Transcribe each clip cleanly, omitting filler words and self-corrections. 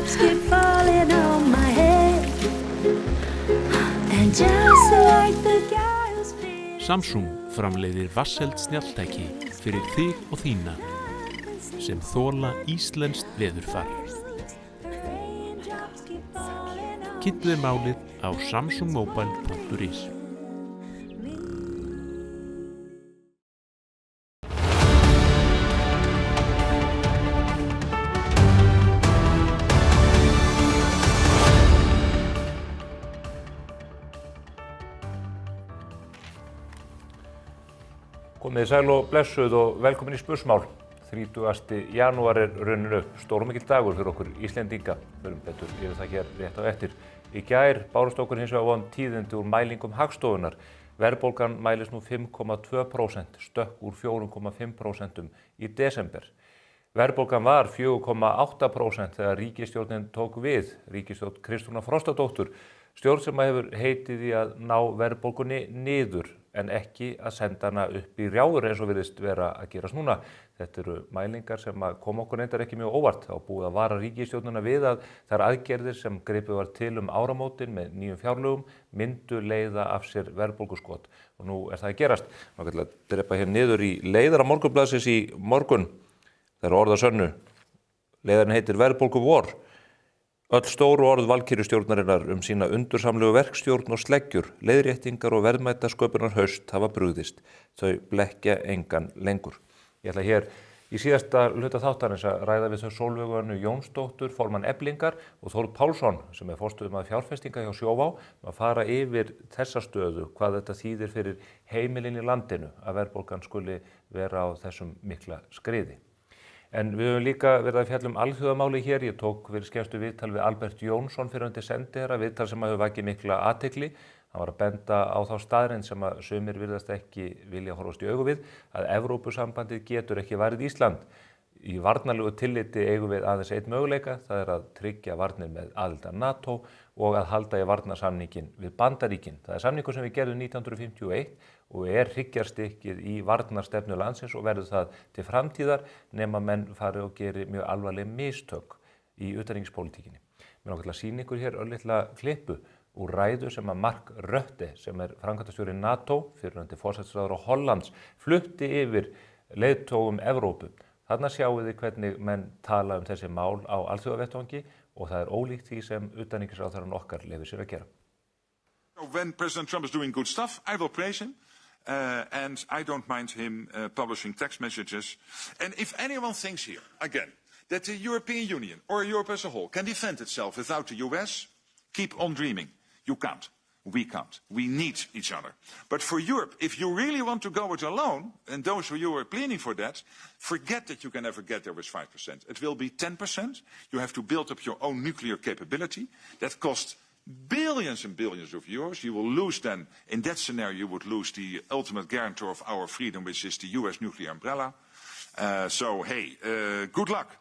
Raindrops keep falling on my head. And just like the guy who's feeling Samsung framleiðir vatnseld snjalltæki fyrir þig og þína sem þola íslenskt veðurfar. Kynntu þér málið á samsungmobile.is. Komið sæl og blessuð og velkomin í Spursmál. 30. janúar runnin upp, stór og mikill dagur fyrir okkur Íslendinga. Förum betur yfir það hér rétt á eftir. Í gær bárust okkur hins vegar von tíðindi úr mælingum Hagstofunnar. Verðbólgan mælist nú 5,2%, stökk úr 4,5% í desember. Verðbólgan var 4,8% þegar ríkisstjórnin tók við, ríkisstjórn Kristrúnar Frostadóttur, stjórn sem hefur heitið í að ná verðbólgunni niður en ekki að senda hana upp í rjáfur eins og virðist vera að gerast núna. Þetta eru mælingar sem kom okkur reyndar ekki mjög óvart. Þá búið að vara ríkisstjórnina við að þær aðgerðir sem gripið var til áramótin með nýjum fjárlögum myndu leiða af sér verðbólguskot. Og nú er það að gerast. Má ætla að drepa hér niður í leiðara Morgunblaðsins í morgun. Það eru orð að sönnu. Leiðarinn heitir Verðbólguvor. Öll stóru orð valkyrjustjórnarinnar sína undursamlegu verkstjórn og sleggjur, leiðréttingar og verðmætasköpunar haust hafa brugðist. Þau blekkja engan lengur. Ég ætla hér í síðasta hluta þáttarins að ræða við þau Sólveigu Önnu Jónsdóttur, formann Eflingar og Þórð Pálsson sem forstöðumaður fjárfestinga hjá Sjóvá að fara yfir þessa stöðu, hvað þetta þýðir fyrir heimilin í landinu að verðbólgan skuli vera á þessum mikla skriði. En við höfum líka verið að fjalla alþjóðamáli hér. Ég tók fyrir skemmstu viðtal við Albert Jónsson fyrrverandi sendiherra, viðtal sem hefur vakið mikla athygli. Hann var að benda á þá staðreynd sem að sumir virðast ekki vilja horfast í augu við, að Evrópusambandið getur ekki varið Ísland. Í varnarlegu tilliti eigum við aðeins einn möguleika, það er að tryggja varnir með aðild að NATO og að halda í varnarsamningin við Bandaríkin. Það er samningur sem við gerðum 1951 og er hryggjarstykkið í varnarstefnu landsins og verður það til framtíðar nema menn fari og geri mjög alvarleg mistök í utanríkispólitíkinni. Mér langar til að sýna ykkur hér örlitla klippu úr ræðu sem að Mark Rutte, sem er framkvæmdastjóri NATO, fyrrverandi forsætisráðherra Hollands, flutti yfir leiðtogum Evrópu. Þarna sjáum við hvernig menn tala þessi mál á alþjóðavettvangi og það er ólíkt því sem utanríkisráðherrann okkar leyfir sér að gera. When President Trump is doing good stuff, I will praise him. And I don't mind him publishing text messages. And if anyone thinks here, again, that the European Union or Europe as a whole can defend itself without the US, keep on dreaming. You can't. We can't. We need each other. But for Europe, if you really want to go it alone, and those of you who are pleading for that, forget that you can ever get there with 5%. It will be 10%. You have to build up your own nuclear capability. That costs billions and billions of euros. You will lose then, in that scenario, you would lose the ultimate guarantor of our freedom, which is the US nuclear umbrella. Good luck.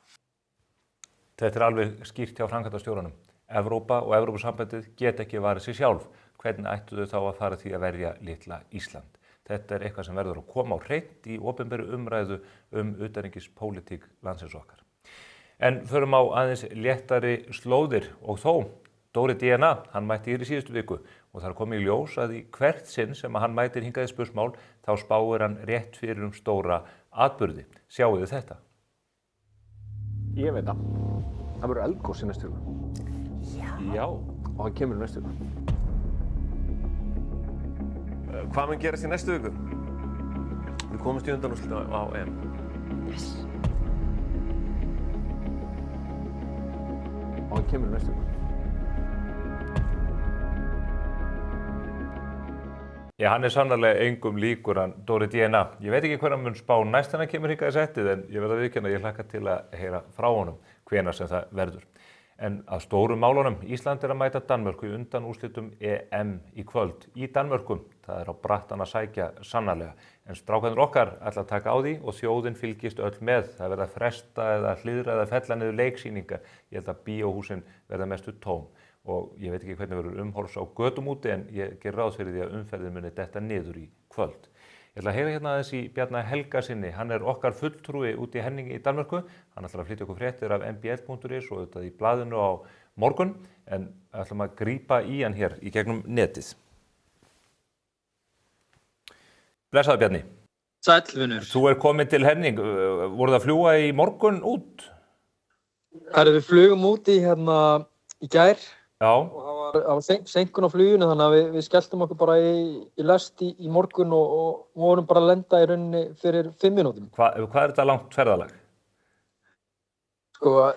Þetta alveg skýrt hjá framkvæmdastjóranum. Evrópa og Evrópusambandið get ekki varið sig sjálf. Hvernig ættu þau þá að fara því að verja litla Ísland? Þetta er eitthvað sem verður að koma á hreint í opinberu umræðu utanríkispólitík landsins okkar. En förum á aðeins léttari slóðir og þó Dóri DNA, hann mætti hér í síðustu viku og það komið í ljós að í hvert sinn sem hann mætir hingað í Spursmál þá spáir hann rétt fyrir stóra atburði. Sjáu þið þetta? Ég veit það. Það verður eldgos í næstu viku. Já. Og það kemur í næstu viku. Hvað mun gerast í næstu viku? Við komumst í undanúrslitin á EM. Yes. Og það kemur í næstu viku. Já, hann er sannarlega engum líkur, hann Dóri DNA. Ég veit ekki hvernig hann mun spá næst hann kemur hingað í settið, en ég verð að viðurkenna að ég hlakka til að heyra frá honum hvenær sem það verður. En að stórum málunum, Ísland er að mæta Danmörku í undanúrslitum EM í kvöld. Í Danmörku, það er á brattan að sækja sannarlega. En strákarnir okkar ætla að taka á því og þjóðin fylgist öll með. Það verða fresta eða hliðra eða fella niður leiksýninga. Ég held að bíóhúsin verða mestu tóm. Og ég veit ekki hvernig verður umhorfs á götum úti en ég ger ráð fyrir því að umferðin muni detta niður í kvöld. Ég ætla að heyra hérna aðeins í Bjarna Helgasyni. Hann er okkar fulltrúi út í Henning í Danmörku. Hann ætlar að flytja okkur fréttir af mbl.is og auðvitað í blaðinu á morgun. En ætlum að grípa í hann hér í gegnum netið. Blessaður Bjarni. Sæll, vinur. Þú komin til Henning. Voruð að fljúga í morgun út? Við flugum út í gær. Já. Og það var seinkun á fluginu, þannig að við skelltum okkur bara í lest í morgun og vorum bara að lenda í rauninni fyrir 5 mínútum. Hvað er þetta langt ferðalag? Sko,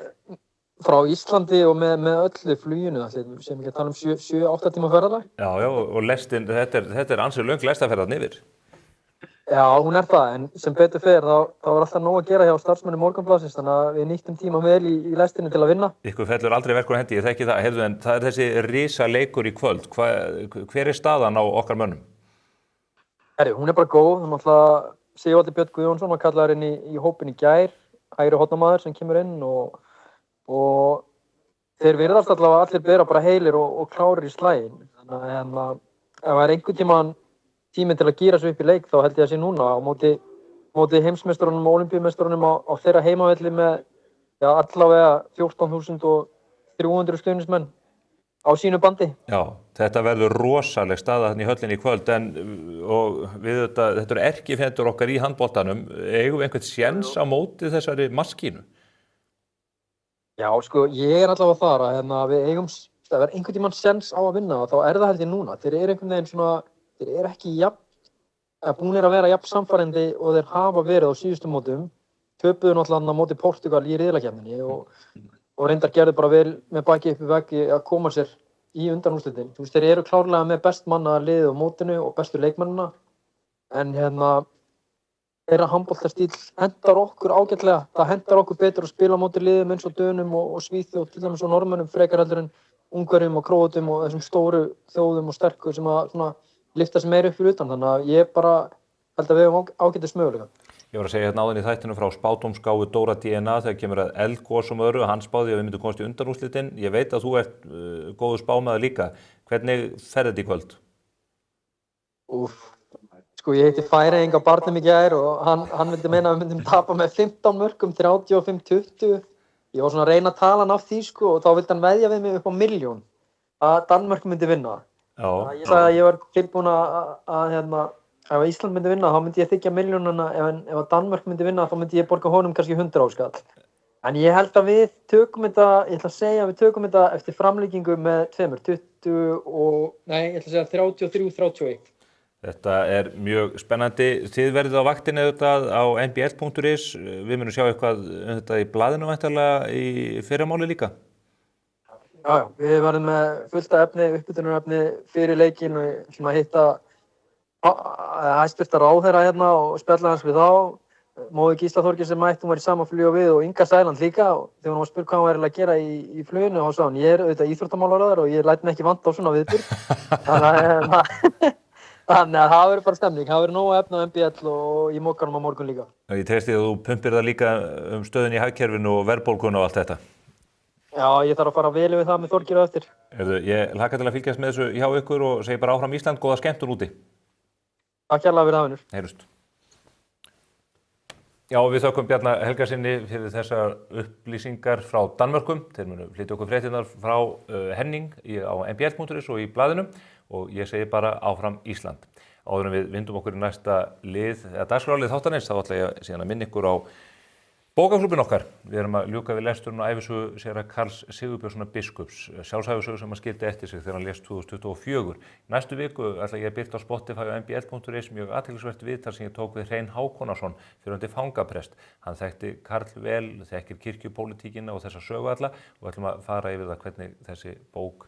frá Íslandi og með öllu fluginu, sem ekki að tala um 7-8 tíma ferðalag. Já, og lestin, þetta er ansið löng lestaferðarn yfir. Já, hún það, en sem betur fer, þá var alltaf nóg að gera hjá starfsmönnum Morgunblaðsins, þannig að við nýttum tíma vel í lestinu til að vinna. Ykkur fellur aldrei verkur hendi, ég þekki það. Heyrðu, en það er þessi risa leikur í kvöld. Hver er staðan á okkar mönnum? Hún er bara góð. Sigvaldi Björn Guðjónsson var kallaður inn í hópinn í gær, hægri hornamaður sem kemur inn og þeir virðast allavega allir bera bara heilir og klárir í slaginn. Þannig að ef það er einhvern tíminn til að gíra sig upp í leik, þá held ég að sé núna á móti heimsmeisturunum og olímpíumeisturunum á þeirra heimavelli með allavega 14.300 stuðningsmenn á sínu bandi. Já, þetta verður rosaleg staða þannig í höllinni í kvöld, og þetta eru erkifjendur okkar í handboltanum. Eigum við einhvern séns á móti þessari maskínu? Já, sko, ég allavega þar að við eigum, ef það er einhvern tímann séns á að vinna, þá er það held ég núna. Þeir eru einhvern veginn svona, þeir eru ekki búnir að vera jafn samfærandi og þeir hafa verið á síðustu mótum. Töpuðu náttúrulega á móti Portugal í riðlakeppninni og reyndar gerðu bara vel með baki upp í veggi að koma sér í undanúrslitin. Þeir eru klárlega með best manna liðið á mótinu og bestu leikmennina, en þeirra handboltastíll hentar okkur ágætlega. Það hentar okkur betur að spila á móti liðum eins og Dönum og Svíþjóð, til dæmis og Norðmönnum, frekar heldur en Ungverjum og Króatum og þessum stóru þjóðum og sterku sem að lyfta sig meira upp fyrir utan. Þannig að ég bara held að við höfum ágætis möguleika. Ég var að segja hérna áðan í þættinu frá spádómsgáfu Dóra DNA þegar kemur að eldgosum og öðru. Hann spáði að við myndum komast í undanúrslitin. Ég veit að þú ert góður spámaður líka. Hvernig fer þetta í kvöld? Sko, ég hitti Færeying á barnum í gær og hann vildi meina að við myndum tapa með 15 mörkum, 35-20. Ég var svona að reyna að tala hann af því, sko, og þá vildi hann veðja við mig upp á 1 milljón að Danmörk myndi vinna. Já. Ég sagði að ég var tilbúin að ef Ísland myndi vinna, þá myndi ég þiggja miljónuna, ef Danmörk myndi vinna, þá myndi ég borga honum kannski 100 áskall. En ég held að við tökum þetta, ég ætla að segja að við tökum þetta eftir framlíkingu með 33-31. Þetta er mjög spennandi. Þið verðið á vaktinni auðvitað á mbl.is. Við munum sjá eitthvað þetta í blaðinu væntanlega í fyrramáli líka. Já, við verðum með fullt af uppbytunarefni fyrir leikinn og ætlum að hitta hæstvirta ráðherra hérna og spjalla hans við þá. Mói Gísla Þorgeirs sem mætt, hún var í sama flugi og við, og Inga Sæland líka, og þegar hún var að spyrja hvað hún væri að gera í fluginu, og þá sagði hún, ég auðvitað íþróttamálaráður og ég læt mig ekki vanta á svona viðburð. Þannig að það verður bara stemning. Það verður nóg að efna á MBL og í Mokkanum á morgun líka. Ég treysti að þú pumpir það líka stöðun í hagkerfinu og verðbólguna og allt þetta. Já, ég þarf að fara vel við það með Þorgeir á eftir. Ég hlakka til að fylgjast með þessu hjá ykkur og segi bara áfram Ísland, góða skemmtun úti. Takk hérlega fyrir það, vinur. Heyrust. Já, við þökkum Bjarna Helgasyni fyrir þessar upplýsingar frá Danmörkum. Þeir munu flytja okkur fréttirnar frá Henning á mbl.is og í blaðinu, og ég segi bara áfram Ísland. Áður en við vindum okkur í næsta dagskrárlið þáttarins, þá ætla ég síðan að minna ykkur á bókaklúbbinn okkar. Við erum að ljúka við lesturinn og ævisögu séra Karls Sigurbjörnssonar biskups, sjálfsævisögu sem hann skildi eftir sig þegar hann lést 2024. Næstu viku ætla ég að birta á Spotify og mbl.is mjög athyglisvert viðtal sem ég tók við Hrein Hákonarson, fyrrverandi fangaprest. Hann þekkti Karl vel, þekkir kirkjupólitíkina og þessa sögu alla, og ætlum að fara yfir það hvernig þessi bók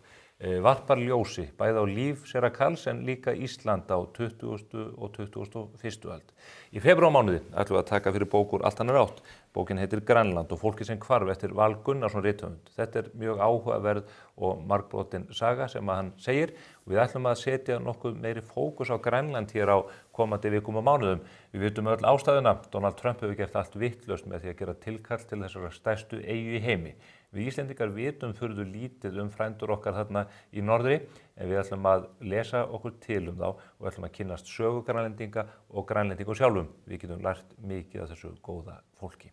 varpar ljósi bæði á líf séra Karls en líka Ísland á 20. og 21. öld. Í febrúarmánuði ætlum við að taka fyrir bók úr allt annar átt. Bókin heitir Grænland og fólkið sem hvarf eftir Val Gunnarsson rithöfund. Þetta er mjög áhugaverð og margbrotin saga sem að hann segir, og við ætlum að setja nokkuð meiri fókus á Grænland hér á komandi vikum og mánuðum. Við vitum öll ástæðuna. Donald Trump hefur gert allt vitlaust með því að gera tilkall til þessara stærstu eyju í heimi. Við Íslendingar vitum furðu lítið frændur okkar þarna í norðri. en við ætlum að lesa okkur til þá og við ætlum að kynnast sögu grænlendinga og grænlendingum sjálfum. Við getum lært mikið af þessu góða fólki.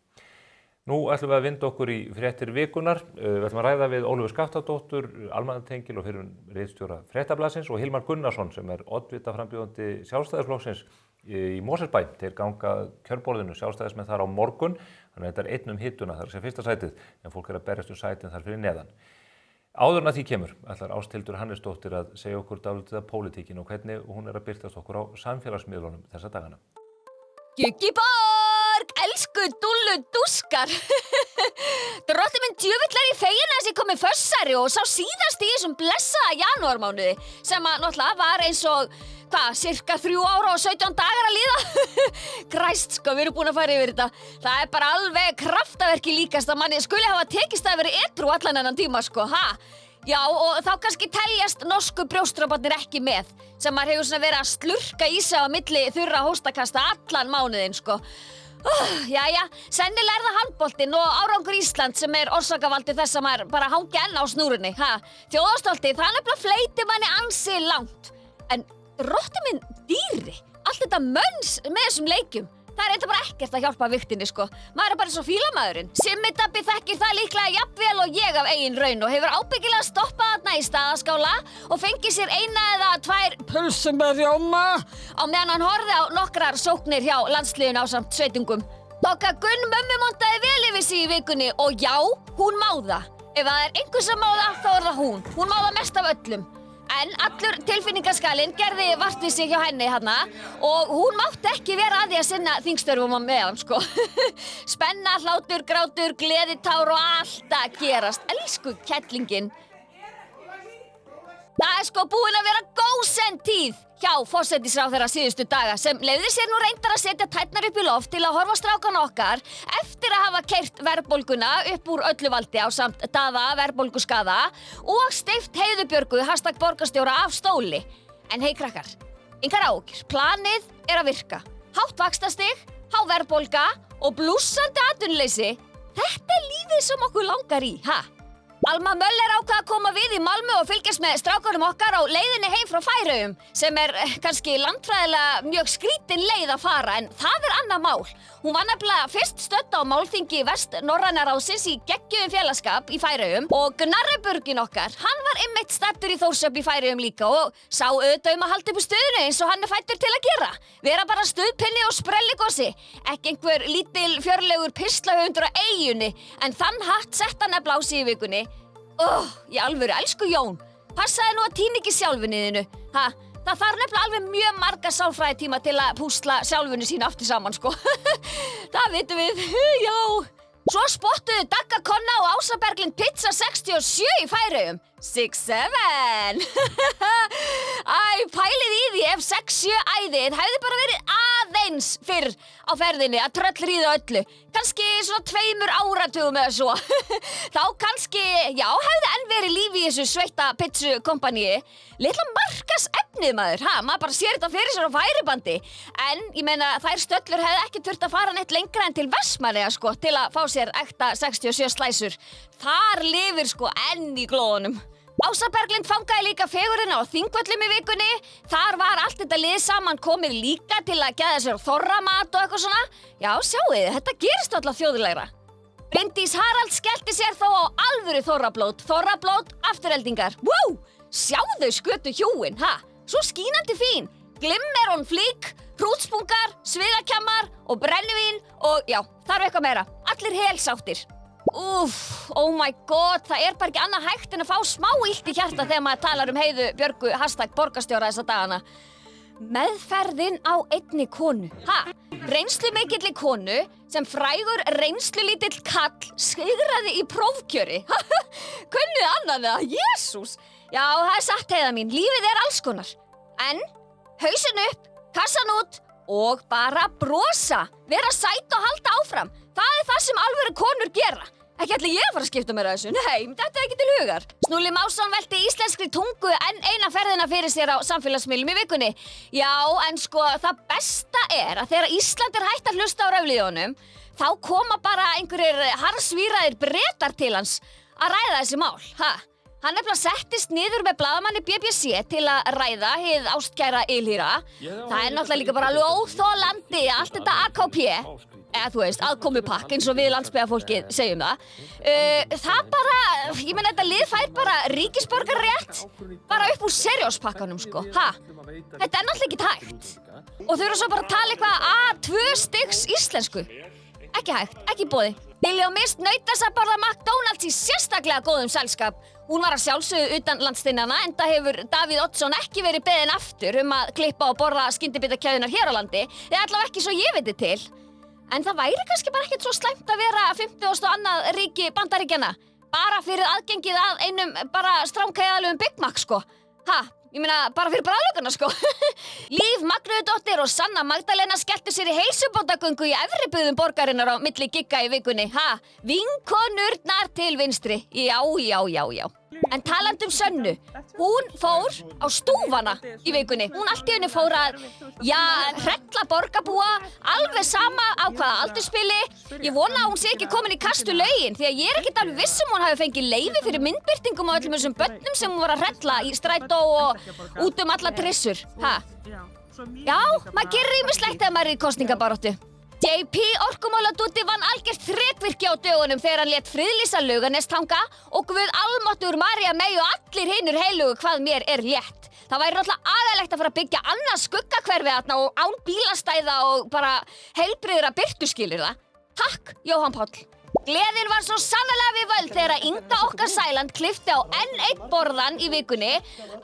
Nú ætlum við að vinda okkur í fréttir vikunar. Við ætlum að ræða við Ólöfu Skaftadóttur, almannatengil og fyrrum ritstjóra Fréttablaðsins og Hilmar Gunnarsson sem oddvitaframbjóðandi Sjálfstæðisflokksins í Mosfellsbæ. Þeir ganga kjörborðinu Sjálfstæðismenn þar á morgun. Þannig að þetta hituna, það sé fyrsta sætið, en fólk að berjast sætin þar fyrir neðan. Áður en að því kemur, ætlar Ásthildur Hannesdóttir að segja okkur dálítið af pólitíkin og hvernig hún að birtast okkur á samfélagsmiðlunum þessa dagana. Gjuggiborg, elsku dúllu dúskar. Drottinn minn djöfull í fegin að þessi komið fössari og sá síðast í þessum blessaða janúarmánuði sem að náttúrulega var eins og, cirka 3 ára og 17 dagar að líða. Kræst, við erum búin að fara yfir þetta. Það bara alveg kraftaverki líkast að manni skuli hafa tekist að vera edrú allan þennan tíma, ha? Já, og þá kannski teljast norsku brjóstdroparnir ekki með, sem maður hefur svona verið að slurka í sig á milli þurra hóstakasta allan mánuðinn, Jæja, sennilega það handboltinn og árangur Ísland sem orsakavaldur þess að maður bara hangi enn á snúrunni, Þjóðarstoltið, það nefnilega fleytir manni ansi langt. En drottinn minn dýri, allt þetta mönns með þessum leikjum, það eitthvað bara ekkert að hjálpa viktinni, Maður bara svo fílamaðurinn. Simmi-Dabbi þekkir það líklega jafnvel og ég af eigin raun og hefur ábyggilega stoppað þarna í Staðaskála og fengið sér 1 eða 2 pulsur með rjóma á meðan hann horfði á nokkrar sóknir hjá landsliðinu ásamt sveitungum. Bokka Gunn mömmu montaði vel yfir sig í vikunni og já, hún má það. Ef það einhver sem má það, þá það hún. Hún má það mest af öllum. En allur tilfinningaskalinn gerði vart við sig hjá henni og hún mátti ekki vera að því að sinna þingstörfum á meðan, Spenna, hlátur, grátur, gleðitár og allt að gerast. Elsku kettlingin. Það búin að vera gósen tíð hjá forsætisráðherra síðustu daga sem leyfði sér nú reyndar að setja tærnar upp í loft til að horfa á strákana okkar eftir að hafa keyrt verðbólguna upp úr öllu valdi ásamt Daða verðbólguskaða og steypt Heiðu Björgu #borgarstjóra af stóli. En hey krakkar, engar áhyggjur, planið að virka. Hátt vaxtastig, há verðbólga og blússandi atvinnuleysi. Þetta lífið sem okkur langar í, Alma Möller ákvað að koma við í Malmö og fylgjast með strákunum okkar á leiðinni heim frá Færeyjum sem kannski landfræðilega mjög skrítin leið að fara en það annað mál. Hún var nefnilega fyrst stödd á málþingi Vestnorræna ráðsins í geggjuðum félagsskap í Færeyjum og Gnarreburgin okkar, hann var einmitt staddur í Þórshöfn í Færeyjum líka og sá auðvitað að halda upp í stöðunni eins og hann fæddur til að gera. Vera bara stuðpinni og sprelligossi, ekki einhver lítil fjörlegur pislahöfundur á eyjunni en þann hatt sett hann nefnilega á sig í vikunni. Í alvöru, elsku Jón, passaði nú að týna ekki sjálfunni þínu, Það þarf nefnilega alveg mjög marga sálfræðitíma til að púsla sjálfunni sína aftur saman, Það vitum við, já. Svo spottuðu Dagga Konna og Ása Berglind Pizza 67 í Færeyjum. 6-7. Pælið í því ef 6-7 æðið hefði bara verið aðeins fyrr á ferðinni að tröllríða öllu. Kannski svona 2 áratugum eða svo. Þá kannski, já, hefði enn verið líf í þessu sveita pizzukompaníi. Litla markas efnið maður, maður bara sér þetta fyrir sér á færibandi. En, ég meina, þær stöllur hefði ekki þurft að fara neitt lengra en til Vestmannaeyja, til að fá sér ekta 67 slæsur. Þar lifir enn í glóðunum. Ása Berglind fangaði líka fegurina á Þingvöllum í vikunni. Þar var allt þetta lið saman komið líka til að geða sér þorramat og eitthvað svona. Já, sjáuð, þetta gerist alltaf þjóðlegra. Bryndís Haralds skellti sér þó á alvöru þorrablót, aftureldingar. Wow, sjáðu skötu hjúin, Svo skínandi fín. Glimmer flík, hrútspungar, svigakjammar og brennivín og já, þarf eitthvað meira. Allir helsáttir. Oh my god, það bara ekki annað hægt en að fá smá illt í hjarta þegar maður talar Heiðu Björgu #borgarstjóra þessa dagana. Meðferðin á einni konu. Reynslumikilli konu sem frægur reynslulítill kall sigraði í prófkjöri. Kunnið annað það, Jesús. Já, það satt Heiða mín, lífið alls konar. En, hausinn upp, kassan út og bara brosa. Vera sæt og halda áfram. Það það sem alvöru konur gera. Ekki ætla ég að fara að skipta mér að þessu, nei, þetta ekki til hugar. Snúli Másson velti íslenskri tungu enn eina ferðina fyrir sér á samfélagsmiðlum í vikunni. Já, en það besta að þegar Ísland hætt að hlusta á rafliðunum, þá koma bara einhverjir harðsvíraðir Bretar til hans að ræða þessi mál, Hann nefnilega settist niður með blaðamanni BBC til að ræða hið ástkæra ylhýra. Það náttúrulega líka bara alveg óþolandi allt þetta AKP, eða þú veist, aðkomupakk eins og við landsbyggðarfólkið segjum það. Það bara, ég meina þetta lið fær bara ríkisborgarrétt bara upp úr serióspakkanum sko, ha? Þetta náttúrulega ekki hægt. Og þau eru svo bara að tala eitthvað A2 stigs íslensku. Ekki hægt, ekki boði. Lilja og Mist nautast að borða McDonald's í sérstaklega góðum selskap. Hún var að sjálfsögðu utan landsteinana, enda hefur Davíð Oddsson ekki verið beðinn aftur að klippa og borða skyndibitakeðjunar hér á landi, eða allavega ekki svo ég viti til. En það væri kannski bara ekkert svo slæmt að vera 52. ríki Bandaríkjanna, bara fyrir aðgengið að einum bara strámkæðalugum Big Mac sko. Ha? Ég meina, bara fyrir bræðlökunna, sko. Líf Magnúðardóttir og Sanna Magdalena skelltu sér í heilsubóndagöngu í efri byggðum borgarinnar á milli gigga í vikunni. Ha? Vinkonurnar til vinstri. Já. En talandi Sönnu, hún fór á stúfana í vikunni. Hún allt í henni fór að, hrella borgarbúa, alveg sama á hvaða aldurspili. Ég vona að hún sé ekki komin í kastu lögin, því að ég ekkert alveg viss hún hafi fengið leyfi fyrir myndbirtingum á öllum þessum börnum sem hún var að hrella í strætó og út alla trissur. Ha? Já, maður gerir ýmislegt þegar maður er í kosningabaráttu. JP orkumáladúti vann algjört þrekvirki á dögunum þegar hann lét friðlýsa Laugarnestanga og Guð almáttugur María mey og allir hinir heilugu hvað mér er létt. Það væri náttúrulega aðalegt að fara að byggja annað skuggahverfi þarna og án bílastæða og bara heilbrigðra birtuskilir það. Takk, Jóhann Páll. Gleðin var svo sannarlega við völd þegar að Inga okkar Sæland klippti á enn einn borðan í vikunni,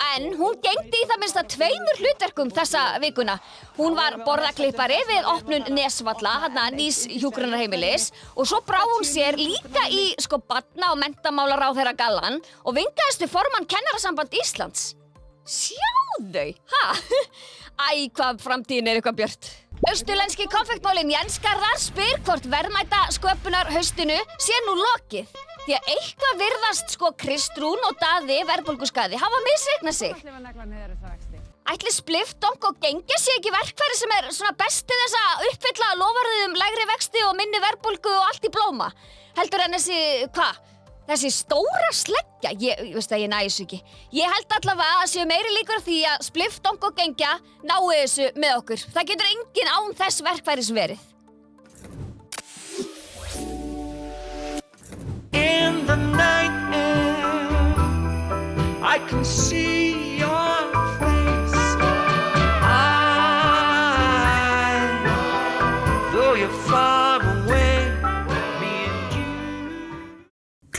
en hún gegndi í það minnsta 2 hlutverkum þessa vikuna. Hún var borðaklippari við opnun Nesvalla, nýs hjúkrunarheimilis, og svo brá hún sér líka í barna- og menntamálaráðherra gallan og vingaðist við formann Kennarasamband Íslands. Sjáðu, ha? Æ, hvað framtíðin er eitthvað björt. Austurlenski konfektmálinn Jens Garðar spyr hvort verðmæta sköpunar haustinu sé nú lokið. Því að eitthvað virðast Kristrún og Daði verðbólguskaði hafa misreiknað sig. Ætli Spliff, Donk og Gengja sé ekki verkfæri sem er svona best til þess að uppfylla loforðið lægri vexti og minni verðbólgu og allt í blóma. Heldur en þessi stóra sleggja, ég veist að ég næ þessu ekki. Ég held allavega að séu meiri líkur á því að Spliff, Donk og Gengja nái þessu með okkur. Það getur enginn án þess verkfæris verið. In the night air, I can see your face. Though you're far away.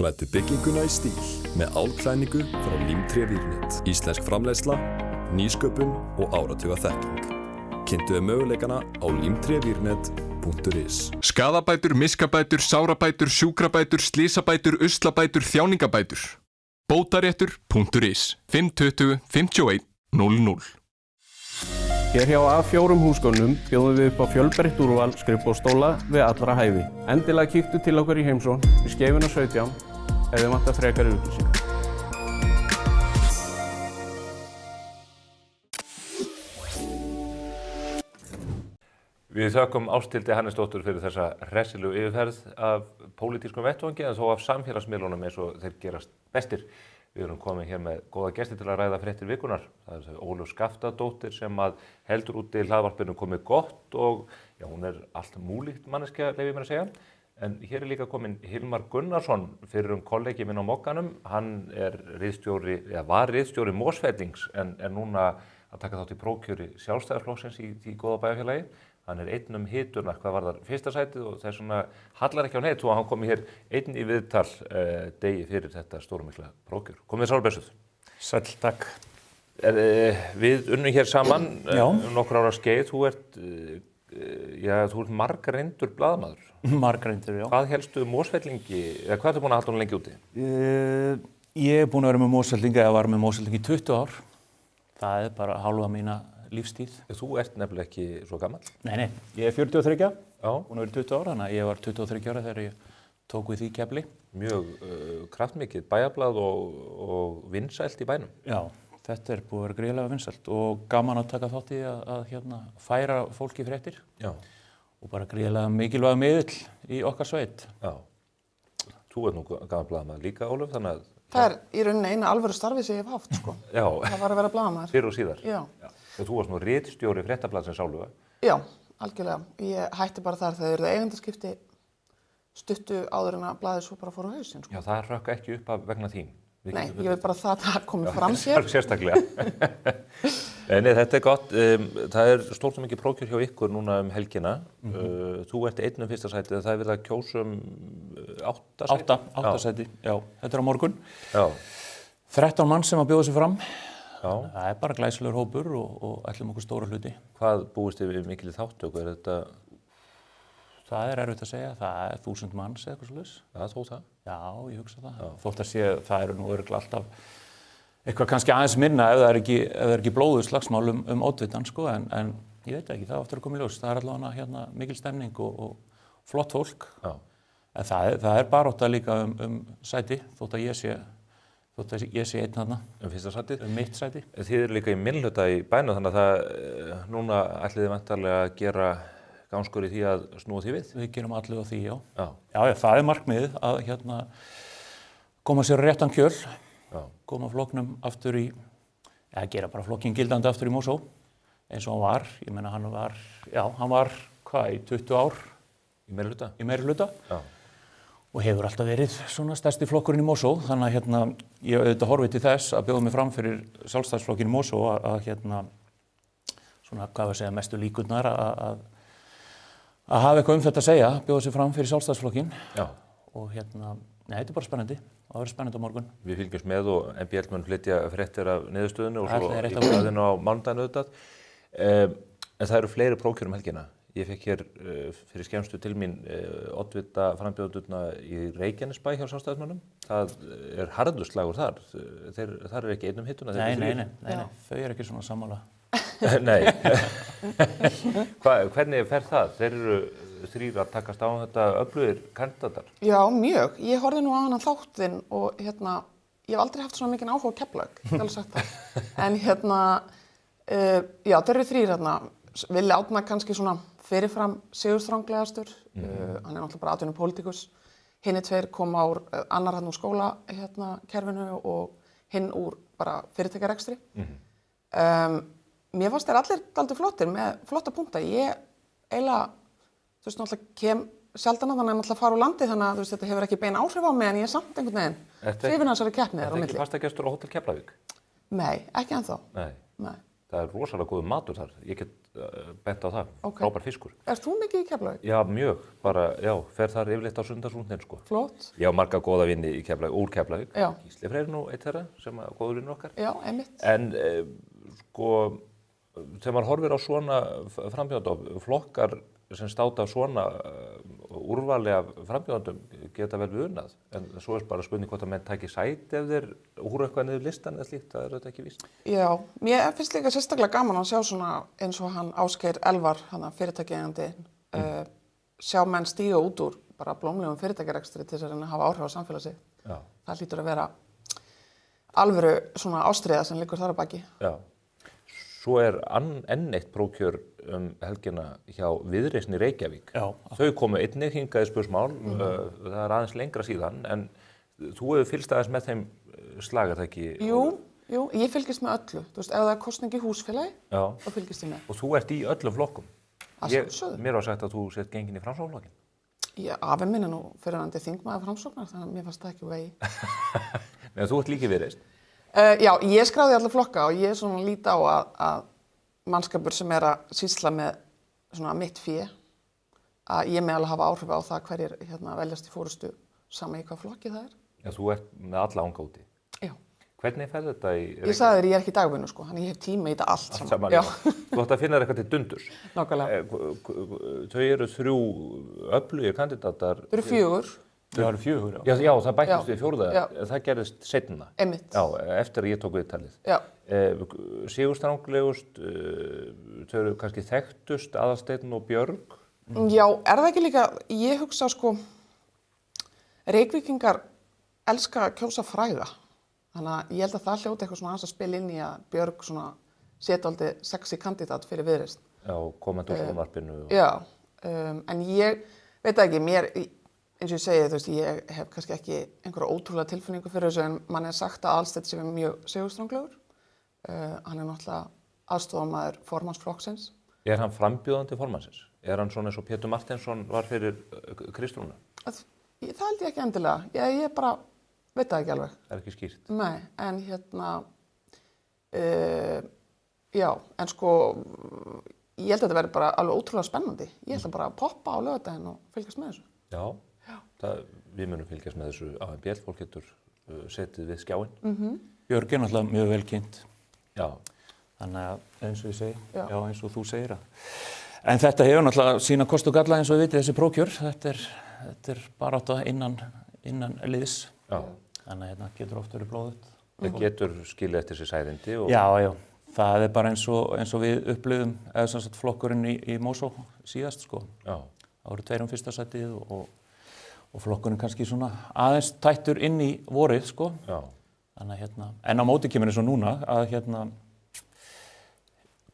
Klæddu bygginguna í stíl með álklæðningu frá Límtré Vírnet. Íslensk framleiðsla, nýsköpun og áratuga þekking. Kynntu möguleikana á limtrevírnet.is. Skaðabætur, miskabætur, sárabætur, sjúkrabætur, slysabætur, uslabætur, þjáningabætur. Bótaréttur.is 520 51 00. Hér hjá A4 húsgögnum bjóðum við upp á fjölbreytt úrval skrifborðsstóla við allra hæfi. Endilega kíktu til okkur í heimsókn við Skeifuna 17 ef þið vantar frekari upplýsingar. Við þökkum Ásthildi Hannesdóttur fyrir þessa hressilegu yfirferð af pólitískum vettvangi en þó af samfélagsmiðlunum eins og þeir gerast bestir. Við erum komin hér með góða gesti til að ræða fréttir vikunnar. Það er þau Ólöf Skaftadóttir sem heldur úti hlaðvarpinu komið gott og hún er allt múlíkt manneskja, leyfi ég mér að segja. En hér er líka komin Hilmar Gunnarsson, fyrrum kollegi minn á Mogganum. Hann er var ritstjóri Mosfellings en núna að taka þátt í prófkjöri Sjálfstæðisflokksins í því góða bæjarfélagi. Hann er einn hituna hvað varðar fyrsta sætið og þess vegna hallar ekki á neitt og hann komi hér einn í viðtal degi fyrir þetta stórmikla prófkjör. Komið sálblessuð. Sæll, takk. Við unnum hér saman nokkur ára skeið. Þú ert margreyndur blaðamaður. Margreyndur, já. Hvað helstu Mosfellingi, eða hvað ertu búin að halda hún lengi úti? Ég búin að vera með Mosfellinga, ég var með Mosfellinga í 20 ár. Það bara hálfa mína lífstíð. Þú ert nefnilega ekki svo gamall? Nei, ég er 43, búin að vera 20 ár, þannig að ég var 23 ára þegar ég tók við því kefli. Mjög kraftmikið bæjarblað og vinsælt í bænum. Já, þetta er búið að vera gríðarlega vinsælt og gaman að taka þátt í að færa fólki fréttir. Já. Og bara gríðarlega mikilvæg miðill í okkar sveit. Já. Þú ert nú gamall blaðamaður líka, Ólöf, þannig að Það í rauninni eina alvöru starfi sem ég hef haft, sko. Já. Það var að vera blaðamaður. Fyrr og síðar. Já. Og þú varst nú ritstjóri Fréttablaðsins áluga. Já, algjörlega. Ég hætti bara þar þegar það eigendaskipti stuttu áður en að blaðið svo bara fór á hausinn, sko. Já, það hrökk ekki upp af vegna þín. Nei, ég veit bara það komið fram sér. Sérstaklega. Nei, þetta gott. Það stórt og mikið prófkjör hjá ykkur núna helgina. Þú ert einn fyrsta sæti, það verið að kjósa 8 sæti? 8 sæti, já. Þetta á morgun. Já. 13 mann sem að bjóða sig fram. Já. Það bara glæsilegur hópur og ætlum okkur stóra hluti. Hvað búist þið við mikil þáttöku? Þetta... Það erfitt að segja, það 1000 manns eða eitthvað svoleiðis. Já, þó það? Já, ég hugsa það. Þótt að það nú örugglega alltaf eitthvað kannski aðeins minna ef það ekki blóðuð slagsmál oddvitann, sko, en ég veit ekki, það á eftir að koma í ljós. Það allavega hérna mikil stemning og flott fólk. Já. En það barátta líka sæti, þótt að ég sé einn þarna. Fyrsta sætið? Mitt sæti. Þið eru líka í minnihluta í bænum, þannig að núna ætlið þið væntanlega að gera gangskur í því að snúa því við? Við gerum allir á því, já. Já. Já, það markmiðið að koma sér réttan kjöl, koma flokknum aftur gera bara flokkinn gildandi aftur í Mosó, eins og hann var. Ég meina, hann var í 20 ár? Í meirihluta? Í meirihluta. Já. Og hefur alltaf verið svona stærsti flokkurinn í Mosó, þannig að ég auðvitað horfið til þess að bjóða mig fram fyrir sjálfstæðisflokkinn í Mosó svona, hvað segja, mestu líkurnar að hafa eitthvað þetta að segja, bjóða sig fram fyrir sjálfstæðisflokkinn. Já. Og þetta er bara spennandi. Það verður spennandi á morgun. Við fylgjumst með og MBL mun flytja fréttir af niðurstöðunni og svo í blaðinu á mánudaginn auðvitað. En það eru fleiri prófkjör helgina. Ég fekk hér fyrir skemmstu til mín oddvita frambjóðendurna í Reykjanesbæ hjá sjálfstæðismönnum. Það harður slagur þar. Þar ekki einum hittuna. Nei, þau eru ekki svona sammála. Nei. Hvernig fer það? Þeir eru 3 að takast á þetta öflugir kandidatar. Já, mjög. Ég horfði nú á hana þáttinn og ég hef aldrei haft svona mikinn áhuga á Keflavík, ég alveg sagt það. En já, þeir eru 3 hérna. Villi Árna kannski svona fyrirfram sigurstranglegastur. Hann náttúrulega bara atvinnupólitíkus. Hinir 2 koma úr annar úr skóla kerfinu og hinn úr bara fyrirtækjarekstri. Mér fannst þeir allir dálítið flottir með flotta punkta. Ég eiginlega, náttúrulega kem sjaldan að þannig að fara úr landi þannig að þetta hefur ekki bein áhrif á mig en ég er samt einhvern veginn hrifin af þessari keppni þar á milli. Ertu ekki fastagestur á Hótel Keflavík? Nei, ekki ennþá. Nei. Það rosalega góður matur þar. Ég get bent á það. Okay. Frábær fiskur. Ert þú mikið í Keflavík? Já, mjög. Fer þar yfirleitt á sundarsrúndin, sko. Flott. Ég á marga góða vini í Keflavík, úr Keflavík. Já. Gísli Freyr nú eitt þeirra sem góður vinnur okkar. Já, einmitt. En þegar maður horfir á svona frambjóðanda, flokkar sem státa svona úrvali af frambjóðandum geta vel við unnað. En svo bara spurning hvort að menn taki sæti ef þeir úr eitthvað niður listan eða slíkt, það þetta ekki víst. Já, mér finnst líka sérstaklega gaman að sjá svona eins og hann Ásgeir Elvar, fyrirtækjaeigandi, sjá menn stíga út úr bara blómlegum fyrirtækjarekstri til þess að hafa áhrif á samfélag sitt. Já. Það hlýtur að vera alvöru svona ástríða sem liggur þar að baki. Já. Svo enn eitt prófkjör helgina hjá Viðreisn í Reykjavík. Já. Þau komu einnig hingað í spursmál, það aðeins lengra síðan, en þú hefur fylgst aðeins með þeim slag, er það ekki? Jú, ég fylgist með öllu. Þú veist, ef það kosning í húsfélagi, þá fylgist ég með. Og þú ert í öllum flokkum. Mér var sagt að þú sett gengin í Framsóknarflokkinn. Já, afi minn nú fyrrverandi þingmaður Framsóknar, þannig að mér fannst það ekki vegi. Nei, þú ert líka í Viðreisn. Já, ég skráði alla flokka og ég svona lít á að mannskapur sem að sýsla með svona mitt fé, að ég með alveg hafa áhrif á það hverjir veljast í fórustu sama í hvað flokki það er. Já, þú ert með alla ánga úti. Já. Hvernig fer þetta í Reykjavík? Ég sagði þér, ég er ekki í dagvinnu, sko, þannig ég hef tíma í þetta allt saman. Já. Þú ætti að finna þér eitthvað til dundurs. Nákvæmlega. Þau eru 3 öflugir kandidatar. Þau eru 4. Það eru 4, já. Já, það bættist við 4. Það gerðist seinna. Einmitt. Já, eftir að ég tók viðtalið. Já. Sigurstranglegust, þau eru kannski þekktust, Aðalsteinn og Björg. Já, það ekki líka, ég hugsa sko, Reykvíkingar elska að kjósa fræga. Þannig að ég held að það hljóti eitthvað svona aðeins að spila inn í að Björg svona setja aldrei sexy kandidat fyrir Viðreisn. Já, komandi úr sjónvarpinu. Já, en ég veit ekki, eins og ég segi, þú veist, ég hef kannski ekki einhverja ótrúlega tilfinningu fyrir þessu en mann er sagt að Aðalsteinn sé mjög sigurstranglegur. Hann er náttúrulega aðstofamaður formannsflokksins. Er hann frambjóðandi formannsins? Er hann svona eins og Pétur Marteinsson var fyrir Kristrúnu? Það held ég ekki endilega. Ég bara veit það ekki alveg. Það er ekki skýrt. Nei, en já, en sko, ég held að þetta verði bara alveg ótrúlega spennandi. Ég held að bara poppa á laugardaginn og fylgjast með þessu. Já. Við munum fylgjast með þessu á MBL, fólk getur setið við skjáinn. Björg er náttúrulega mjög vel kynnt. Já. Þannig að eins og ég segi, já, eins og þú segir að. En þetta hefur náttúrulega sína kost og galla eins og við vitið þessi prókjör. Þetta er barátta innan liðs. Já. Þannig að hérna getur oft verið blóðugt. Það getur skilið eftir sér sæðindi og... Já. Það er bara eins og við upplifum, eða sem sagt flokkurinn í Mosó síðast, sko. Já. Það voru 2 fyrsta sætið og flokkurinn kannski svona aðeins tættur inn í vorið, sko. Já. Þannig að hérna, en á móti kemur eins og núna að hérna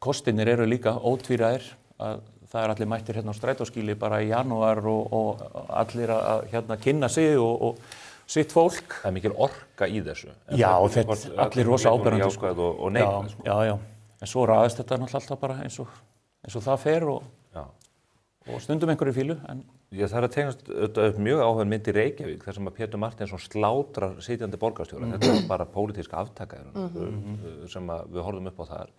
kostirnir eru líka ótvíræðir, að það er allir mættir hérna á strætóskýli bara í janúar og allir að hérna kynna sig og sitt fólk. Það er mikil orka í þessu. Já, allir rosa áberandi, sko. Og neikvæð, sko. Já. En svo raðast þetta náttúrulega alltaf bara eins og það fer og stundum einhverju fílu. Það er að tegnast upp mjög áhugaverð mynd í Reykjavík þar sem að Pétur Marteinsson slátrar sitjandi borgarstjóra. Þetta er bara pólitísk aftaka sem að við horfum upp á þar.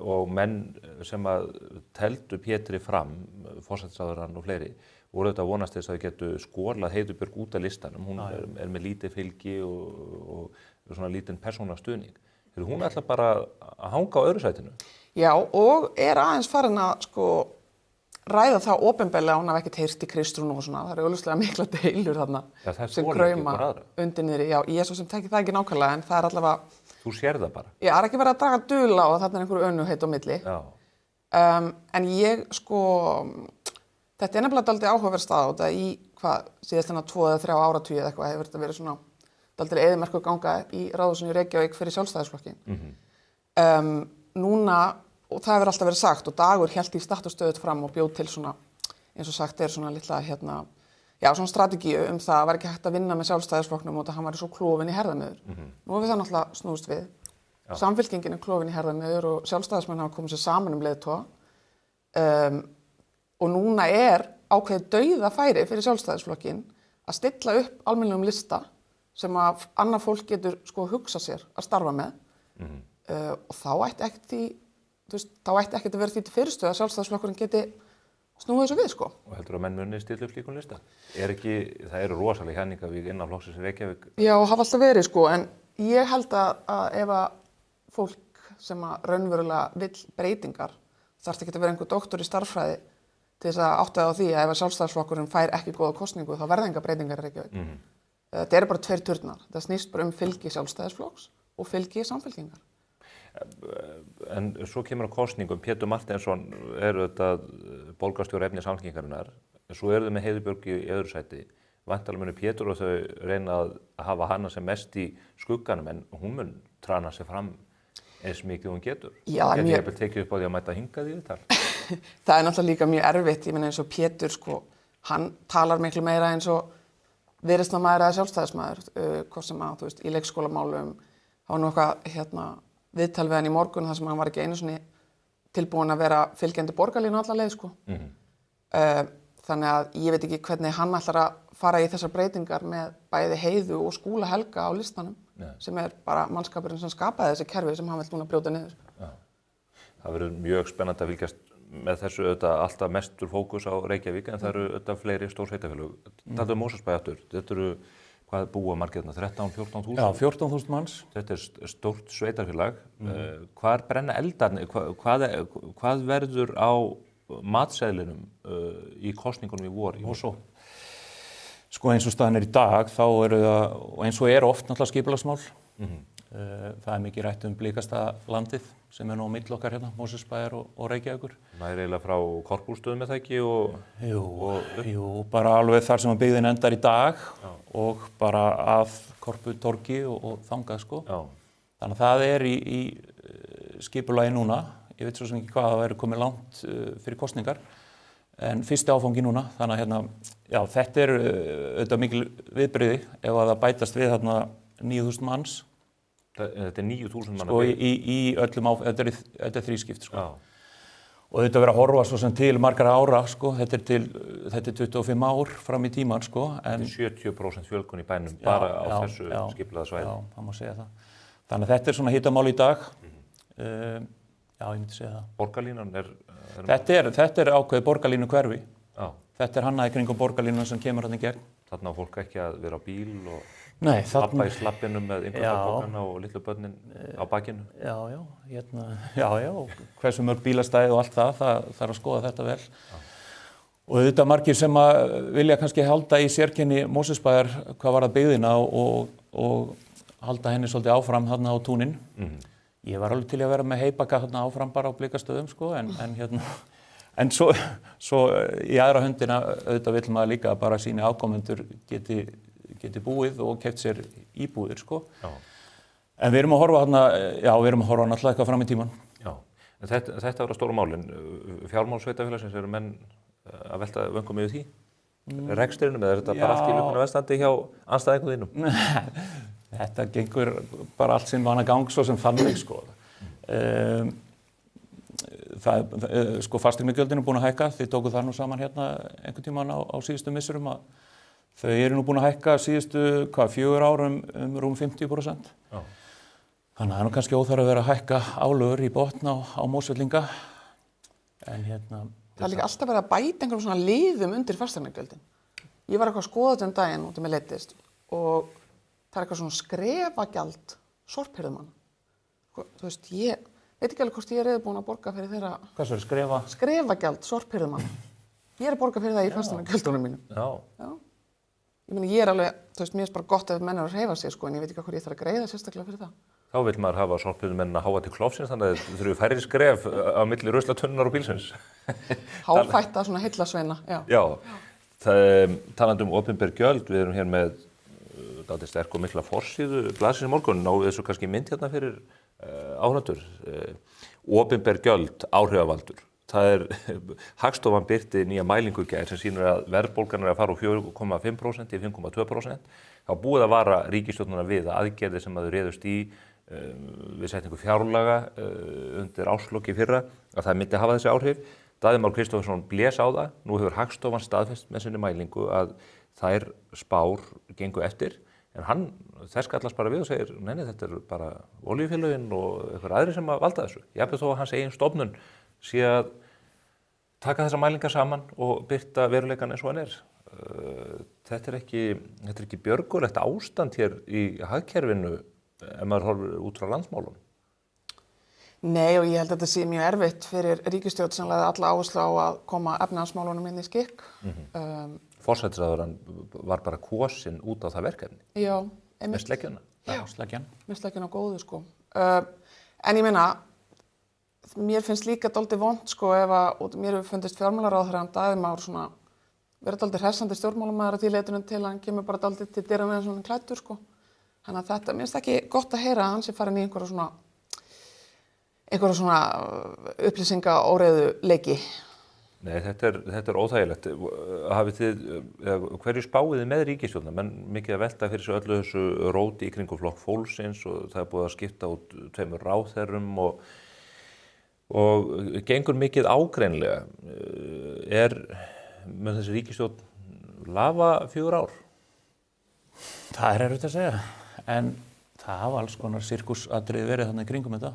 Og menn sem að teldu Pétri fram, forsætisráðherrann og fleiri, voru þetta að vonast þess að þau getu skolað Heiðu Björg út af listanum. Hún er með lítið fylgi og svona lítinn persónulegan stuðning. Hún ætla bara að hanga á öðru sætinu. Já, og er aðeins farin að sko ræða það opinberlega, hún hafi ekkert heyrt í Kristrúnu og svona. Það eru augljóslega mikla deilur þarna sem krauma undir niðri. Já, ég svo sem tekið það ekki nákvæmlega, en það er allavega... Þú sér það bara. Já, það er ekki verið að draga dul á og þarna er einhverju önnuheit á milli. Já. En ég sko, þetta er nefnilega dálítið áhugaverð staða og þetta í síðast 2 eða 3 áratugi eða eitthvað hefur þetta verið svona dálítið eyðimerkur ganga í Ráðhúsinu í Reykjavík fyrir Sjálfstæðisflokkinn. Núna, og það hefur alltaf verið sagt, og Dagur hélt í statt og stöðut fram og bjóð til svona, eins og sagt svona litla svona strategíu það var ekki hægt að vinna með Sjálfstæðisflokknum og það hann var svo klofinn í herðamiður. Nú hefur það náttúrulega snúist við. Samfylkingin er klofinn í herðamiður og Sjálfstæðismenn hafa komið sér saman leiðtoga. Og núna er ákveðið dauðafæri fyrir Sjálfstæðisflokkinn að stilla upp almennilegum lista sem að annað fólk getur sko hugsa sér að starfa með. Og þá ætti ekkert að vera því til fyrirstöðu að Sjálfstæðisflokkurinn geti snúið þessu við, sko. Og heldur að menn munið stilla upp slíkum lista? Það eru rosalega Hjarningavík innan flokksins í Reykjavík. Já, hafa alltaf verið, sko, en ég held að ef að fólk sem að raunverulega vill breytingar, þarf ekki að vera einhver doktor í starffræði til þess að átta það á því að ef að Sjálfstæðisflokkurinn fær ekki góða kosningu þá verða engar breytingar í Reykjavík. Þetta eru bara 2 turnar. Það snýst bara fylgi Sjálfstæðisflokks og fylgi Samfylkingar. En svo kemur á kosningum, Pétur Marteinsson eru þetta borgarstjóra efni Samfylkingarinnar, svo eru þau með Heiðu Björg í öðru sæti. Væntanlega munu Pétur og þau reyna að hafa hana sem mest í skugganum, en hún mun trana sig fram eins mikið hún getur. Já, það er mjög... Ég tekið upp á því að mæta hingað í þetta. Það er náttúrulega líka mjög erfitt, ég meina eins og Pétur, sko, hann talar miklu meira eins og viðreisnarmaður eða sjálfstæðismaður, hvort sem að, þú veist, í leikskólamálum, það var nú eitthvað, viðtal við hann í morgun þar sem hann var ekki einu sinni tilbúin að vera fylgjandi borgarlínu alla leið, sko. Þannig að ég veit ekki hvernig hann ætlar að fara í þessar breytingar með bæði Heiðu og Skúla Helga á listanum, sem er bara mannskapurinn sem skapaði þessi kerfi sem hann vill núna brjóta niður. Já. Það verður mjög spennandi að fylgjast með þessu alltaf mestur fókus á Reykjavík, en það eru fleiri stór sveitarfélög. Þetta er Mosfellsbæ aftur. Þetta eru hvað búa margir þarna? 13-14 þúsund? Já, 14.000 manns. Þetta er stórt sveitarfélag. Hvar brenna eldarnir? Hvað verður á matseðlinum í kosningunum í vor? Sko eins og staðan er í dag, þá eru það, og eins og oft náttúrulega skipulagsmál. Það er mikið rætt Blikastalandið sem er nú á milli okkar hérna, Mosfellsbæjar og Reykjavíkur. Það er eiginlega frá Korpúlsstöðum með það ekki Jú, bara alveg þar sem byggðin endar í dag og bara að Korputorgi og þangað, sko. Þannig að það er í skipulagi núna. Ég veit svo sem ekki hvað það væri komið langt fyrir kosningar. En fyrsti áfangi núna, þannig að hérna, já, þetta er auðvitað mikil viðbrigði ef að það bætast við þarna 9.000 manns. Þetta er 9.000 manna Sko í öllum þetta er þrískipt, sko. Já. Og auðvitað verið að horfa svo sem til margra ára, sko, þetta er 25 ár fram í tíman, sko. En 70% fjölgun í bænum bara á þessu skipulaða svæði. Já, það má segja það. Þannig að þetta er svona hitamál í dag. Já, ég myndi segja það. Borgarlínan Þetta er ákveðið borgarlínu hverfi. Já. Þetta er hannaði kringum borgarlínuna sem kemur hann í gegn. Þarna á fólk ekki að vera á bíl og labba í slappinu með innbúrstapokana og litlu börnin á bakinu. Já, hversu mörg bílastæði og allt það þarf að skoða þetta vel. Já. Og auðvitað margir sem að vilja kannski halda í sérkenni Mosfellsbæjar hvað var það byggðina og halda henni svolítið áfram þarna á túnin. Ég var alveg til að vera með heybaka þarna áfram bara á Blikastöðum, sko, en svo í aðra höndina auðvitað vill maður líka bara síni afkomendur geti búið og keypt sér íbúðir, sko. Já. En við erum að horfa þarna, við erum að horfa náttúrulega eitthvað fram í tíman. Já, en þetta var stóra málin. Fjármál sveitarfélagsins eru menn að velta vöngum yfir því? Rekstrinum, eða er þetta bara allt í lukkunum vestandi hjá andstæðingum þínum? Þetta gengur bara allt sinn vana gang svo sem þannig, sko. Sko fasteignagjöldin er búin að hækka, þið tókuð það nú saman hérna einhvern tímann á síðustu misserum að þau eru nú búin að hækka síðustu, 4 árum rúm 50%. Já. Þannig að það er nú kannski óþarf að vera að hækka álögur í botn á Mosfellinga. En hérna... Það er líka alltaf verið að bæta einhverjum svona liðum undir fasteignagjöldin. Ég var eitthvað að skoða þetta daginn út í mig leiddist og það er eitthvað svona skrefagjald sorphirðumann. Þú veist, ég veit ekki alveg hvort ég er búin að borga fyrir þeirra... Hvað svo er skrefa? Skrefagjald sorphirðumann. Ég er að borga fyrir það í fasteignagjöldunum mínum. Já. Ég meina, ég er alveg, þú veist, mér er bara gott ef menn eru að hreyfa sig, sko, en ég veit ekki hvað ég þarf að greiða sérstaklega fyrir það. Þá vil maður hafa sorphirðumenn að háa til klofsins, þannig að þau þurfu færri skref á milli ruslatunnar og bílsins. Háfætta svona heillasveina, já. Já, talandi opinber gjöld, við erum hér með dálítið sterk og mikla forsíðu blaðsins í morgun, náðu þessu kannski mynd hérna fyrir áhrandur. Opinber gjöld, áhrifavaldur. Það er, Hagstofan birti nýja mælingu í gær sem sýnir að verðbólgan er að fara úr 4,5% í 5,2%. Það búið að vara ríkisstjórnina við að aðgerðir sem þau réðust í við setningu fjárlaga undir árslok í fyrra, að það myndi hafa þessi áhrif. Daði Már Kristófersson blés á það. Nú hefur Hagstofan staðfest með sinni mælingu að þær spár gengu eftir. En þess kallast bara við og segir, nei, þetta er bara olíufélögin og einhver aðri sem að valda þessu. Jafnvel þó að hans eigin stofnun sé að taka þessar mælingar saman og birta veruleikann eins og hann er. Þetta er ekki björgulegt ástand hér í hagkerfinu ef maður horfir út frá landsmálunum. Nei, og ég held að þetta sé mjög erfitt fyrir ríkisstjórn sem lagði alla áherslu á að koma efnahagsmálunum inn í skikk. Forsætisráðherrann var bara kosinn út á það verkefni. Já, með sleggjuna. Já, með sleggjuna góðu, sko. En ég meina, mér finnst líka dálítið vont, sko, ef mér hefur fundist fjármálaráðherrann Daði Már svona vera dálítið hressandi stjórnmálamaður á því leitunum til að hann kemur bara dálítið til dyranna eins og hann klæddur, sko. Þannig að þetta, mér finnst ekki gott að heyra að hann sé farin í einhverja svona upplýsingaóreiðu leiki. Nei, þetta er óþægilegt. Hverju spáið þið með ríkisstjórnar? Menn mikið að velta fyrir sig öllu þessu róti í kringum flokk fólksins og það er búið að skipta út 2 ráðherrum og gengur mikið ágreinlega. Er með þessi ríkisstjórn lafa 4 ár? Það er erfitt að segja, en það hafa alls konar sirkusatriði verið þannig kringum þetta,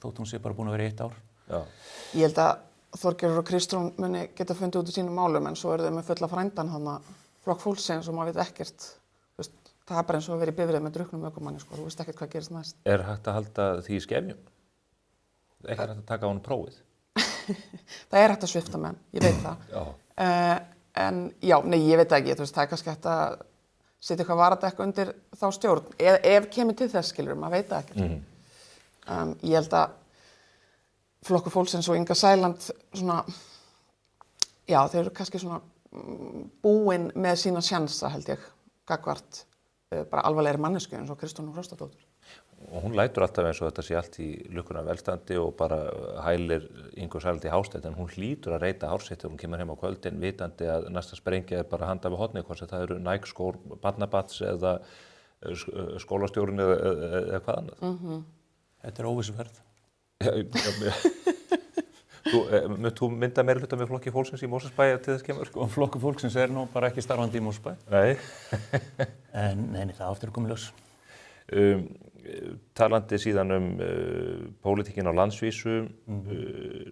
þótt hún sé bara búin að vera í 1 ár. Já. Ég held að Þorgerður og Kristrún muni geta fundið út í sínum málum, en svo eru þau með fulla frændan þannig flokk fólksins og maður veit ekkert. Það er bara eins og að vera í bifreið með drukknum ökumanni, sko. Þú veist ekkert hvað gerist næst. Er hægt að halda því í skefjum? Ekki hægt að taka á honum prófið? Það er hægt að svifta með hann, ég veit það. En já, nei, ég veit ekki. Það er kannski hægt að setja eitthvað varadekk undir þá stjórn. Ef kemur til þess, skilur, maður veit það ekkert. Ég held að flokkur fólksins og Inga Sæland svona, já, þeir eru kannski svona búin með sína sjansa, held ég, gagnvart bara alvarlegri mannesku eins og Kristrúnu Frostadóttur. Og hún lætur alltaf eins og þetta sé allt í lukkuna velstandi og bara hælir Ingu Sæland í Hásteinn, en hún hlýtur að reyta hár sitt þegar hún kemur heim á kvöldin vitandi að næsta sprengja bara handa við hornið, hvort sem það eru Nike-skór, barnabats eða skólastjórinn eða hvað annað. Þetta óvissuferð. Þú mynda meira hluta með flokki fólksins í Mosfellsbæ til þess kemur? Flokkur fólksins nú bara ekki starfandi í Mosfellsbæ. Nei. Nei, það aftur komið ljós. Talandi síðan pólitíkin á landsvísu,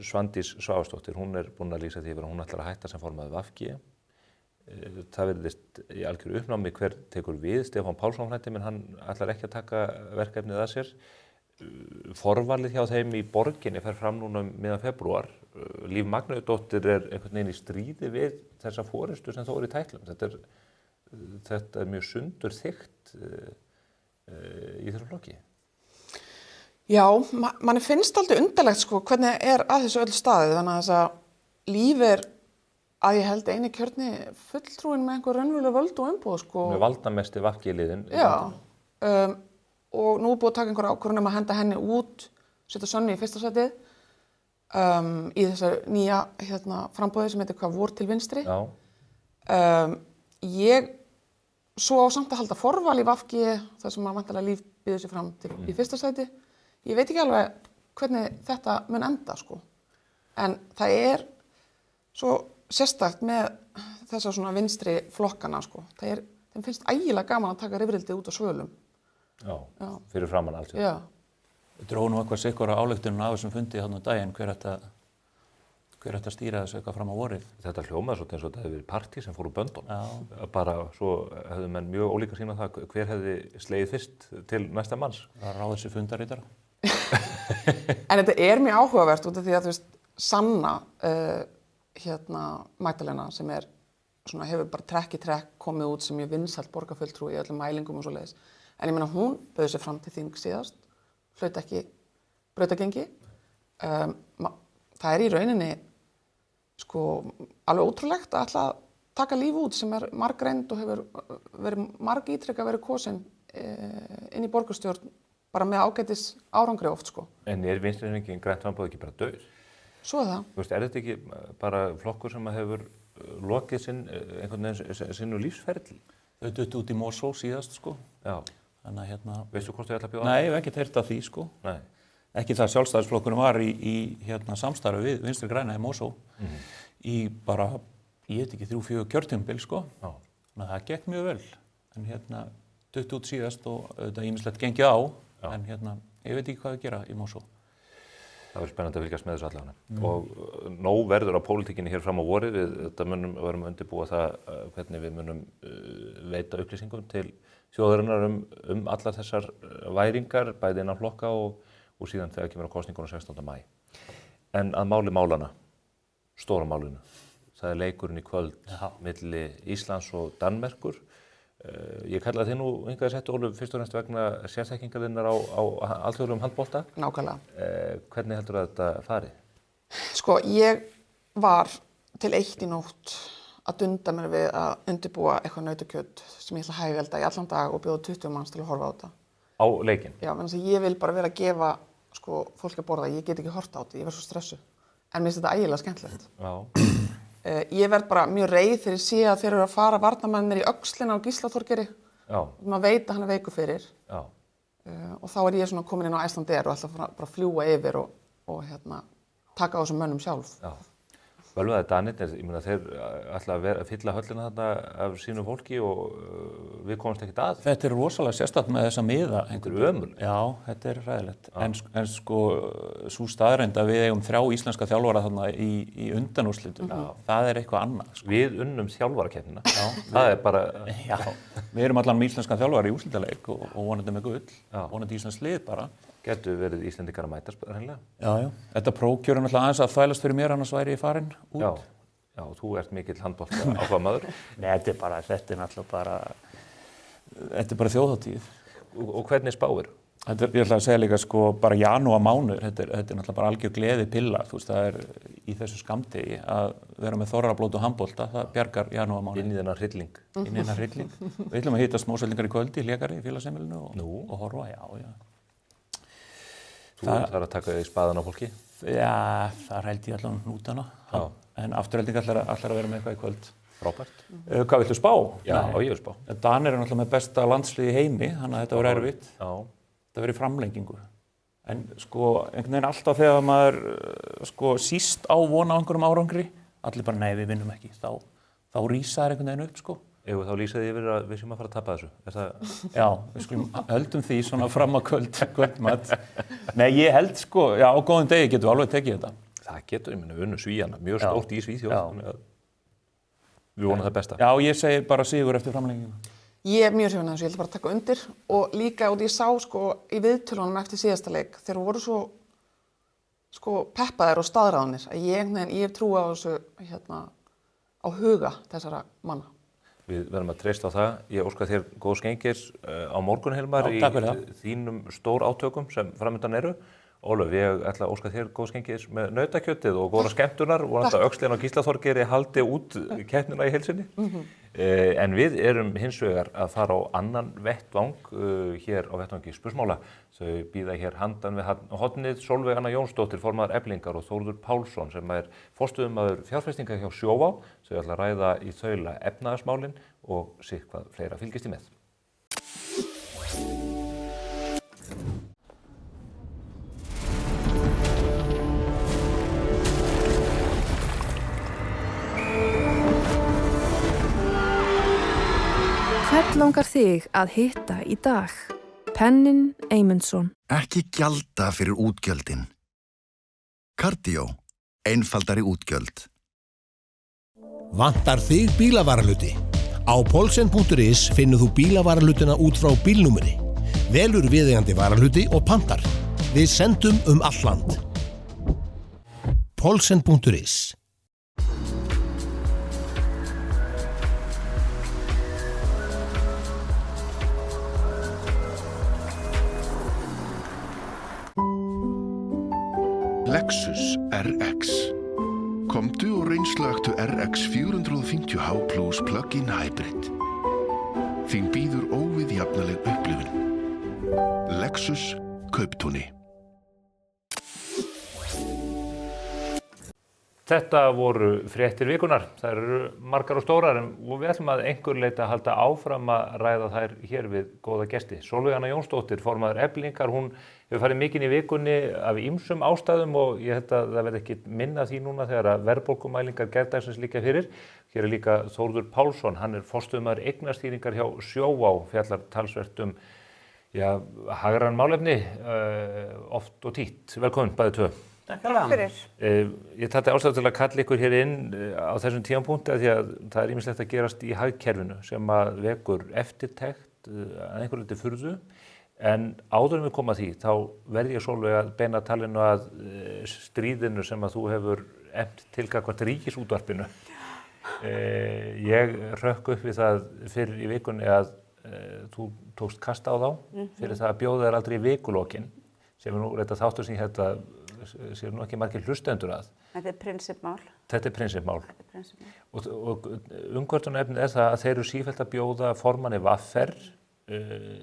Svandís Svavarsdóttir, hún búin að lýsa því að hún ætlar að hætta sem formaður VG. Það virðist í algjöru uppnámi hver tekur við, Stefán Pálsson frændi, menn hann ætlar ekki að taka verkefnið að sér. Forvalið hjá þeim í borginni fer fram núna miðan febrúar. Líf Magnúsdóttir einhvern veginn í stríði við þessa forystu sem þó í tætlum. Þetta mjög sundurþykkt í þessu flokki. Já, manni finnst aldrei undarlegt sko hvernig að þessu öll staðið, þannig að þess að Líf að ég held eini kjörni fulltrúin með einhver raunveruleg völd og umboð sko. Með valdamesti VG-liðin. Já, og nú búið að taka einhver ákvörðun að henda henni út, setja Sönnu í fyrsta sætið í þessari nýja frambóði sem heitir hvað vor til vinstri. Já. Ég svo á samt að halda forval í VG þar sem væntanlega Líf býður sig fram til í fyrsta sæti. Ég veit ekki alveg hvernig þetta mun enda sko. En það svo sérstakt með þessa svona vinstri flokkana sko. Þeim finnst ægilega gaman að taka rifrildi út á svölum. Já. Fyrir framan allt. Já. Dró nú eitthvað sikkura ályktunum af þessum fundi þarna daginn, hver ætti að stýra þessu eitthvað fram á vorið. Þetta hljómaði svolítið eins og þetta hefði verið partí sem fór úr böndum. Já. Bara svo hefðu menn mjög ólíka sýn á það hver hefði slegið fyrst til næsta manns. Það ráði þessi fundarítara. En þetta mjög áhugavert út af því að þú veist, Sanna Magdalena sem svona hefur bara trekk í trekk komið út sem mjög vinsælt borgarfulltrúi í öllum mælingum og svoleiðis. En ég meina hún bauð sér fram til þing síðast, hlaut ekki brautagengi. Það í rauninni sko alveg ótrúlegt að ætla að taka Líf út sem margreind og hefur verið margítrekað verið kosin inn í borgarstjórn bara með ágætis árangri oft sko. En Vinstri-hreyfingin Grænt framboð ekki bara dauð? Svo það. Þú veist, þetta ekki bara flokkur sem hefur lokið einhvern veginn sinnu lífsferli? Þau duttu út í Mosó síðast sko. Já. Þannig að Veistu hvort þau ætla að bjóða? Nei, ég hef ekkert heyrt af því sko. Nei. Ekki það Sjálfstæðisflokkurinn var í samstarfi við Vinstri græna í Mosó í bara, ég veit ekki, 3-4 kjörtímabil sko. Já. Þannig að það gekk mjög vel. En duttu út síðast og auðvitað ýmislegt gengið á. Já. En ég veit ekki hvað að gera í Mosó. Það verður spennandi að fylgjast með þessu allavega. Og nóg verður á pólitíkinni hér fram á vorið. Við verðum að undirbúa það hvernig við munum veita upplýsingum til þjóðarinnar allar þessar væringar, bæði innan flokka og síðan þegar kemur á kosningunum 16. maí. En að máli málana, stóra málinu, það leikurinn í kvöld milli Íslands og Danmerkur. Ég kallaði þið nú hingað sett, Ólöf, fyrst og næst vegna sérþekkingarinnar á alþjóðlegum handbolta. Nákvæmlega. Hvernig heldur þetta fari? Sko, ég var til 1 í nótt að dunda mér við að undirbúa eitthvað nautakjöt sem ég ætla að hægvelda í allan dag og bjóða 20 manns til að horfa á þetta. Á leikinn? Já, menn að ég vil bara vera að gefa fólk að borða, ég get ekki hort á þetta, ég verð svo stressuð. En mér finnst þetta ægilega skemmtilegt. Já. Ég verð bara mjög reið þegar ég sé að þeir eru að fara varnarmennir í öxlina á Gísla Þorgeiri. Já. Maður veit að hann veikur fyrir. Já. Og þá ég svona komin inn á Icelandair og ætla bara að fljúga yfir og taka á þessum mönnum sjálf. Já. Völvaði Danirnir, ég meina þeir ætla að fylla höllina þarna af sínu fólki og við komumst ekkert að. Þetta rosalega sérstakt með þessa miða. Þetta ömurlegt. Já, þetta hræðilegt. En sko, sú staðreynd að við eigum 3 íslenska þjálfara þarna í undanúrslitum, það eitthvað annað. Sko. Við unnum þjálfarakeppnina. Það bara... Já, við erum allan með íslenska þjálfara í úrslitaleik og vonandi með gull, vonandi íslensk lið bara. Getur verið Íslendingar að mætast hreinlega? Já. Þetta prófkjör náttúrulega aðeins að þvælast fyrir mér, annars væri ég farinn út. Já, þú ert mikill handbolta áhugamaður. Nei, þetta náttúrulega bara, þetta bara þjóðhátíð. Og hvernig spáir? Ég ætla að segja líka sko bara janúarmánuður, þetta náttúrulega bara algjör gleði pilla, þú veist, það í þessu skammdegi að vera með þorrablót og handbolta, það bjargar janúarmánuður. Inn í þennan hrylling. Við ætlum að hitta smásveldingar í kvöldi, hlékari í félagsheimilinu og horfa, já. Þú þarf að taka í spaðan á fólki? Já, þar held ég allan hnútana. En Afturelding ætlar að vera með eitthvað í kvöld. Frábært. Hvað viltu spá? Já, ég vil spá. Danir eru náttúrulega með besta landslið í heimi, þannig að þetta verður erfitt. Já. Þetta verður framlengingu. En sko, einhvern veginn alltaf þegar maður sko síst á vona á einhverjum árangri, allir bara nei, við vinnum ekki. Þá rísa þær einhvern veginn upp, sko. Ef þá lýsaði yfir að við séum að fara að tapa þessu. Já, við skulum höldum því svona fram á kvöldmat. Nei, ég held sko, já, á góðum degi getum við alveg tekið þetta. Það getur, ég meina, unnu Svíana, mjög stórt í Svíþjóð. Við vonum það besta. Já, ég segi bara sigur eftir framlenginguna. Ég er mjög hrifin af þessu, ég ætla bara að taka undir og líka út ég sá sko í viðtölunum eftir síðasta leik þeir voru svo sko peppaðir og staðráðnir að ég hef trú á þessu á huga þessara manna. Við verðum að treysta á það. Ég óska þér góðs gengis á morgun, Hilmar, í þínum stór átökum sem framundan eru. Ólöf, ég ætla að óska þér góðs gengis með nautakjötið og góðra skemmtunar og að öxlin á Gíslaþorgeiri haldi út keppnina í heilsinni. En við erum hins vegar að fara á annan vettvang hér á vettvangi spursmála. Þau bíða hér handan við hornið Sólveig Anna Jónsdóttir, formaður Eflingar og Þórður Pálsson sem fjárfestingar hjá Sjóvá. Þau ætla að ræða í þaula efnahagsmálin og sitthvað fleira fylgist í með. Hvern langar þig að hitta í dag? Pennin Eymundsson. Ekki gjalda fyrir útgjöldin. Cardio. Einfaldari útgjöld. Vantar þig bílavarahluti? Á Poulsen.is finnur þú bílavarahlutina út frá bílnúmeri. Velur viðeigandi varahluti og pantar. Við sendum allt land. Poulsen.is. Lexus RX. Komdu og reynslagtu RX 450h Plus Plug-in Hybrid. Þín býður óviðjafnaleg upplifun. Lexus Kauptúni. Þetta voru fréttir vikunar. Þær eru margar og stórar og við ætlum að einhver leyti að halda áfram að ræða þær hér við góða gesti. Sólveig Anna Jónsdóttir, formaður Eflingar, hún hefur farið mikinn í vikunni af ýmsum ástæðum og ég held að það verði ekki minna því núna þegar að verðbólgumælingar gærdagsins liggja fyrir. Hér er líka Þórður Pálsson, hann er forstöðumaður eignastýringar hjá Sjóvá, fjallar talsvert hagræn málefni, oft og títt. Velkomin, bæði tvö. Takk fyrir. Ég taldi ástæðu til að kalla ykkur hér inn á þessum tímapunkti því að það er ýmislegt að gerast í hagkerfinu sem að vekur eftirtekt að einhverju leyti furðu. En áður en við komum að því, þá verði ég Sólveig að beina talinu að stríðinu sem að þú hefur efnt til gagnvart Ríkisútvarpinu. Ég hrökk upp við það fyrir í vikunni að þú tókst kast á þá fyrir það að bjóða þér aldrei í vikulokin, sem er nú reynda þáttur sem ég held að séu nú ekki margir hlustendur að. Þetta er prinsippmál. Þetta er prinsippmál. Og umkvörtunarefnið er það að þeir eru sífellt að bjóða formanni VR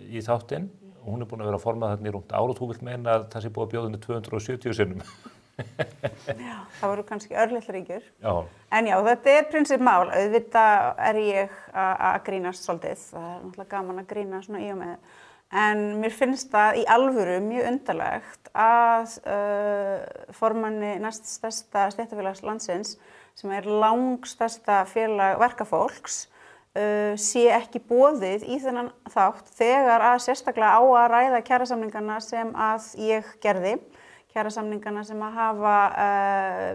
í þáttinn og hún er búin að vera formað þarna í rúmt ár og þú vilt meina að það sé búið að bjóða henni 270 sinnum. Já, það voru kannski örlitlar ríkjur. Já. En já, þetta er prinsippmál. Auðvitað er ég að grínast svolítið. Það er náttúrulega gaman að grína svona í og með. En mér finnst það í alvöru mjög undarlegt að formanni næst stærsta stéttarfélags landsins, sem er langstærsta félag verkafólks, sé ekki boðið í þennan þátt þegar að sérstaklega á að ræða kjarasamningana sem að ég gerði. Kjarasamningana sem að hafa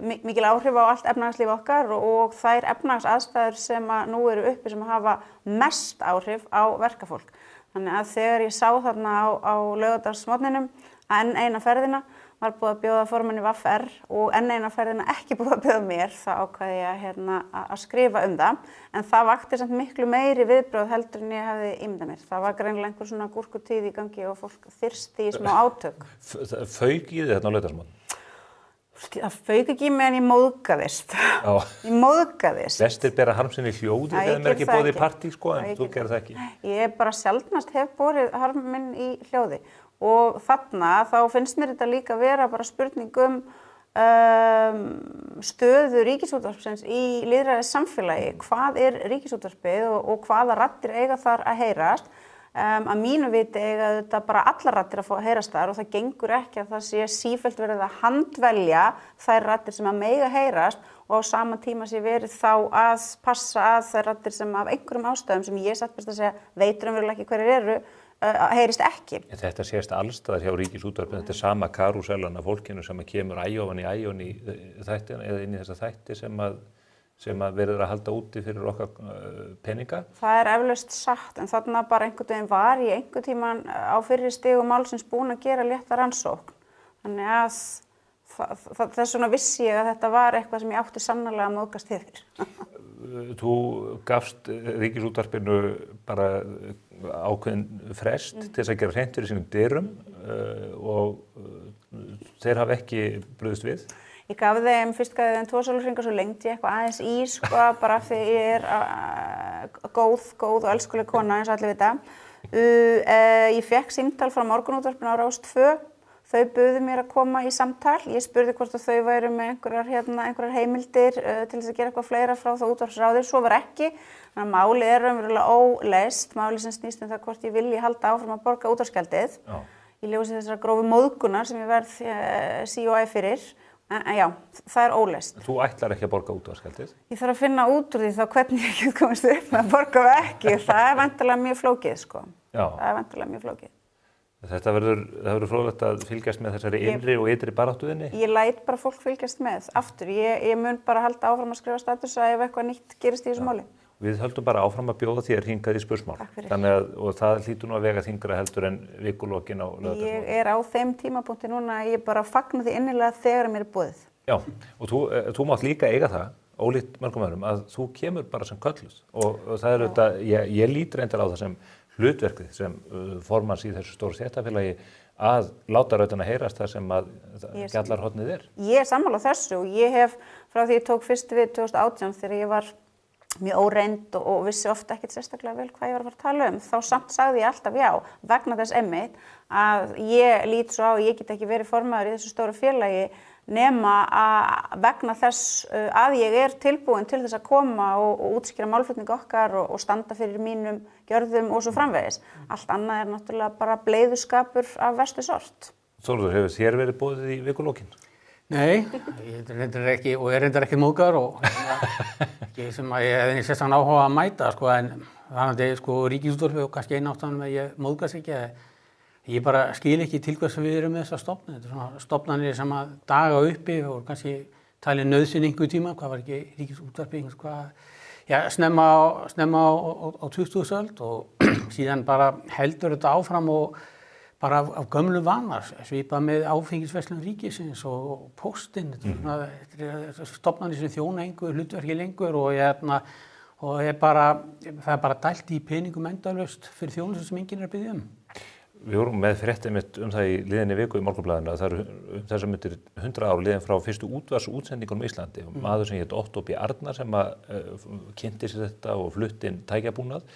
mikil áhrif á allt efnahagslíf okkar og þær efnahagsaðstæður sem að nú eru uppi sem að hafa mest áhrif á verkafólk. Þannig að þegar ég sá þarna á laugardagsmorgninum að enn eina ferðina var búið að bjóða formanni VR og enn eina ferðina ekki búið að bjóða mér, þá ákvað ég að skrifa um það. En það vakti samt miklu meiri viðbrögð heldur en ég hefði ímyndað mér. Það var greinilega einhver svona gúrkutíð í gangi og fólk þyrsti í smá átök. Fauk í þið þarna á laugardagsmorgn? Það fauk ekki í mig en ég móðgaðist. Já. Ég móðgaðist. Flestir bera harmsinn í hljóði Já, ég þegar maður ekki geri það boðið í ekki. partí, sko, Já, en ég þú geri gerir það ekki. Ég bara sjaldnast hef borið harm minn í hljóði og þarna þá finnst mér þetta líka vera bara spurning stöðu ríkisútvarpsins í lýðræðis samfélagi. Hvað ríkisútvarpið og hvaða raddir eiga þar að heyrast? Að mínu viti eiga þetta bara allar raddir að fá að heyrast þar og það gengur ekki að það sé sífellt verið að handvelja þær raddir sem að mega heyrast og á sama tíma sé verið þá að passa að þær raddir sem af einhverjum ástæðum sem ég satt best að segja veitur umverulega ekki hverjir eru heyrist ekki. Þetta sést allstaðar hjá Ríkisútvarpinu, þetta sama karúsellan af fólkinu sem kemur æjofan í þættina eða inn í þessa þætti sem að verður að halda úti fyrir okkar peninga. Það eflaust satt, en þarna bara einhvern veginn var ég einhvern tímann á fyrri stigum málsins búin að gera létta rannsókn. Þannig að þess vegna vissi ég að þetta var eitthvað sem ég átti sannarlega að móðgast yfir. Þú gafst Ríkisútvarpinu bara ákveðin frest til þess að gera hreint fyrir sínum dyrum og þeir hafa ekki brugðist við. Ég gaf þeim, fyrst gaf þeim 2 sólarhringa, svo lengdi ég eitthvað aðeins í, sko, bara af því ég góð og elskuleg kona, eins og allir vita. Ég fekk símtal frá Morgunútvarpinu á Rás 2. Þau buðu mér að koma í samtal. Ég spurði hvort að þau væru með einhverjar heimildir til þess að gera eitthvað fleira frá það útvarpsráði. Svo var ekki. Þannig að málið raunverulega óleyst. Málið sem snýst það hvort ég vilji halda áfram að borga útvarpsgjaldið. Í ljósi þessara grófu móðgunar sem ég verð COI fyrir. En já, það óleyst. Þú ætlar ekki að borga útvarpsgjaldið? Ég þarf að finna út úr því þá hvernig ég get komist upp með að borga ekki. Það væntanlega mjög flókið, sko. Já. Það væntanlega mjög flókið. Það verður fróðlegt að fylgjast með þessari innri og ytri baráttuðinni? Ég læt bara fólk fylgjast með. Aftur, ég mun bara halda áfram að skrifa statusa ef eitthvað nýtt gerist í þessu máli. Við höldum bara áfram að bjóða þér hingað í spursmál. Takk fyrir. Og það hlýtur nú að vega þyngra heldur en vikulokin á laugardagsmorgun. Ég á þeim tímapunkti núna að ég bara fagna því innilega þegar mér boðið. Já, og þú mátt líka eiga það, ólíkt mörgum öðrum, að þú kemur bara sem kölluð. Og það þetta, ég lít reyndar á það sem hlutverkið sem formanns í þessu stóru stéttarfélagi að láta röddina heyrast það sem að gjallarhornið er. Ég sammála þessu og ég hef frá því ég tók fyrst við 2018 þegar ég var mjög óreind og vissi ofta ekkert sérstaklega vel hvað ég var að fara að tala þá samt sagði ég alltaf já vegna þess einmitt að ég lít svo á ég get ekki verið formaður í þessu stóru félagi nema að vegna þess að ég er tilbúin til þess að koma og útskýra málflutning okkar og standa fyrir mínum gjörðum og svo framvegis. Allt annað náttúrulega bara bleiðuskapur af verstu sort. Þórður, hefur þér verið boðið í vikulokin? Nei, ég reyndar ekki og er reyndar ekki móðgar og ekki sem að ég hefði sérstaklega áhuga að mæta sko en þannig sko Ríkisútvarpið og kannski einn ástæðan að ég móðgast ekki ég bara skil ekki til hvers við erum með þessa stofnun. Þetta er svona stofnanir sem að daga uppi og kannski talið nauðsyn einhver tíma, hvað var ekki Ríkisútvarpið, snemma á 20. öld og síðan bara heldur þetta áfram og bara af gömlu vanar, svipað með áfengisverslun ríkisins og póstinn, þetta er stofnanir sem þjóna einhver hlutverki lengur og það er bara dælt í peningum endalaust fyrir þjónustu sem enginn er að biðja Við vorum með frétt einmitt það í liðinni viku í Morgunblaðinu að það eru þessar myndir 100 ár liðin frá fyrstu útvarpsútsendingunum í Íslandi og maður sem hét Otto B. Arnar sem kynnti sér þetta og flutti inn tækjabúnað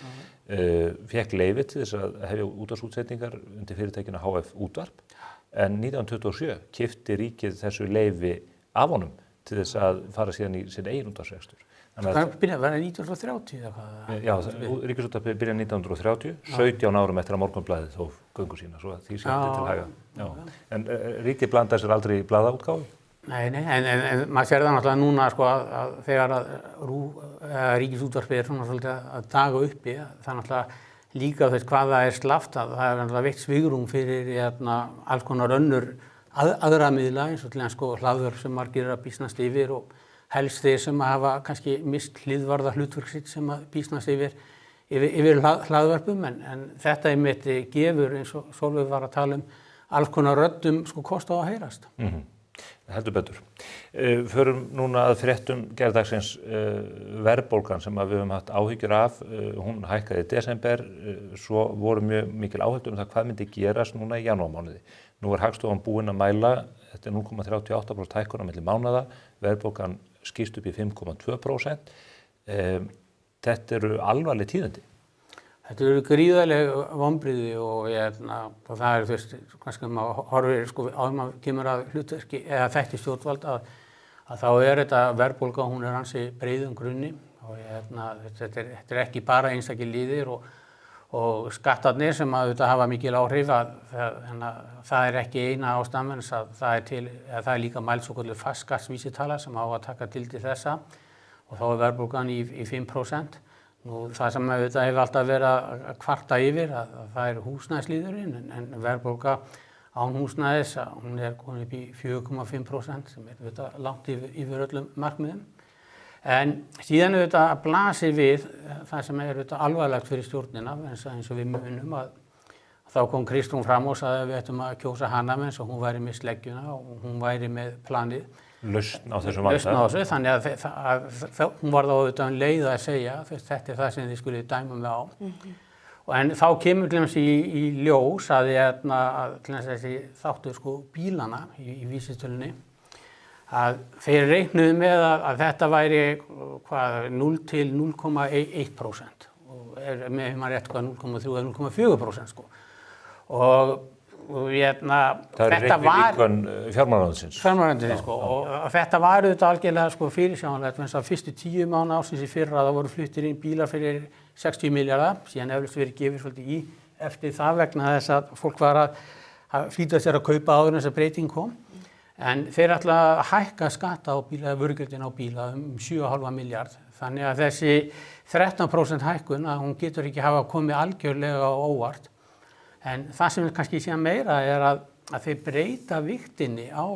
fékk leyfi til þess að hefja útvarpsútsendingar undir fyrirtækinu HF Útvarp en 1927 keypti ríkið þessu leyfi af honum til þess að fara síðan í sinn eigin útvarpsrekstur. Það byrjaði 1930 eða hvað? Já, Ríkisútvarpið byrjaði 1930, 17 árum eftir að Morgunblaðið þóf göngu sína, svo að því sétti til haga. Já. En ríkið blandaði sér aldrei í blaðaútgáfu? Nei, en maður sér það náttúrulega núna sko að þegar Ríkisútvarpið er svona svolítið að daga uppi, það er náttúrulega líka þess hvað það er slaft að það er náttúrulega veitt svigrúm fyrir alls konar önnur aðra miðla eins og til sko hlaðvörp sem margir eru að býsnast yfir og helst þeir sem hafa kannski mist hliðvarða hlutverk sitt sem að býsnast yfir hlaðvörpum en þetta einmitt gefur eins og Sólveig var að tala alls konar röddum sko kost á að heyrast. Heldur betur. Förum núna að fréttum gærdagsins verðbólgan sem við höfum haft áhyggjur af. Hún hækkaði í desember, svo voru mjög mikil áhyggjur það hvað myndi gerast núna í janúarmánuði. Nú Hagstofan búin að mæla, þetta 0,38% hækkun á milli mánaða, verðbólgan skýrst upp í 5,2%. Þetta eru alvarleg tíðindi. Þetta eru gríðarleg vonbrigði og það kannski maður horfir áður maður kemur að hlutverki eða þætti stjórnvald að þá þetta verðbólga, hún ansi breiðum grunni og þetta ekki bara einstakir liðir og skattarnir sem að þetta hafa mikil áhrif það ekki eina ástæðan að það er líka mælt svokölluð fastskattsvísitala sem á að taka gildi þessa og þá verðbólgan í 5%. Nú, það sem þetta hefur alltaf verið að kvarta yfir að það húsnæðisliðurinn en verðbólga án húsnæðis, hún komin upp í 4,5% sem þetta langt yfir öllum markmiðum. En síðan þetta blasir við það sem þetta alvarlegt fyrir stjórnina eins og við munum að þá kom Kristrún fram og sagði að við ættum að kjósa hana eins og hún væri með sleggjuna og hún væri með planið. Lausn á þessum vanda. Lausn á þessu, þannig að hún var þá auðvitað leið að segja þetta það sem þið skulle dæma mig á. En þá kemur til dæmis í ljós að þessi þáttur bílana í vísitölunni að þeir reiknuðu með að þetta væri 0 til 0,1% og með maður rétt 0,3 eða 0,4% og það þetta var fjármálaráðuneytisins og þetta var auðvitað algjörlega fyrirsjáanlegt vegna að fyrstu 10 mánuði ársins í fyrra það voru fluttir inn bílar fyrir 60 milljarða síðan eflaust verið gefið svolítið í eftir það vegna þess að fólk var að flýta sér að kaupa áður en þessa breyting kom en þeir ætla að hækka skatta á bíla vörugjöldin á bíla 7,5 milljarð þannig að þessi 13% hækkun að hún getur ekki hafa komið algjörlega á óvart. En það sem kannski sé meira að þeir breyta vigtinni á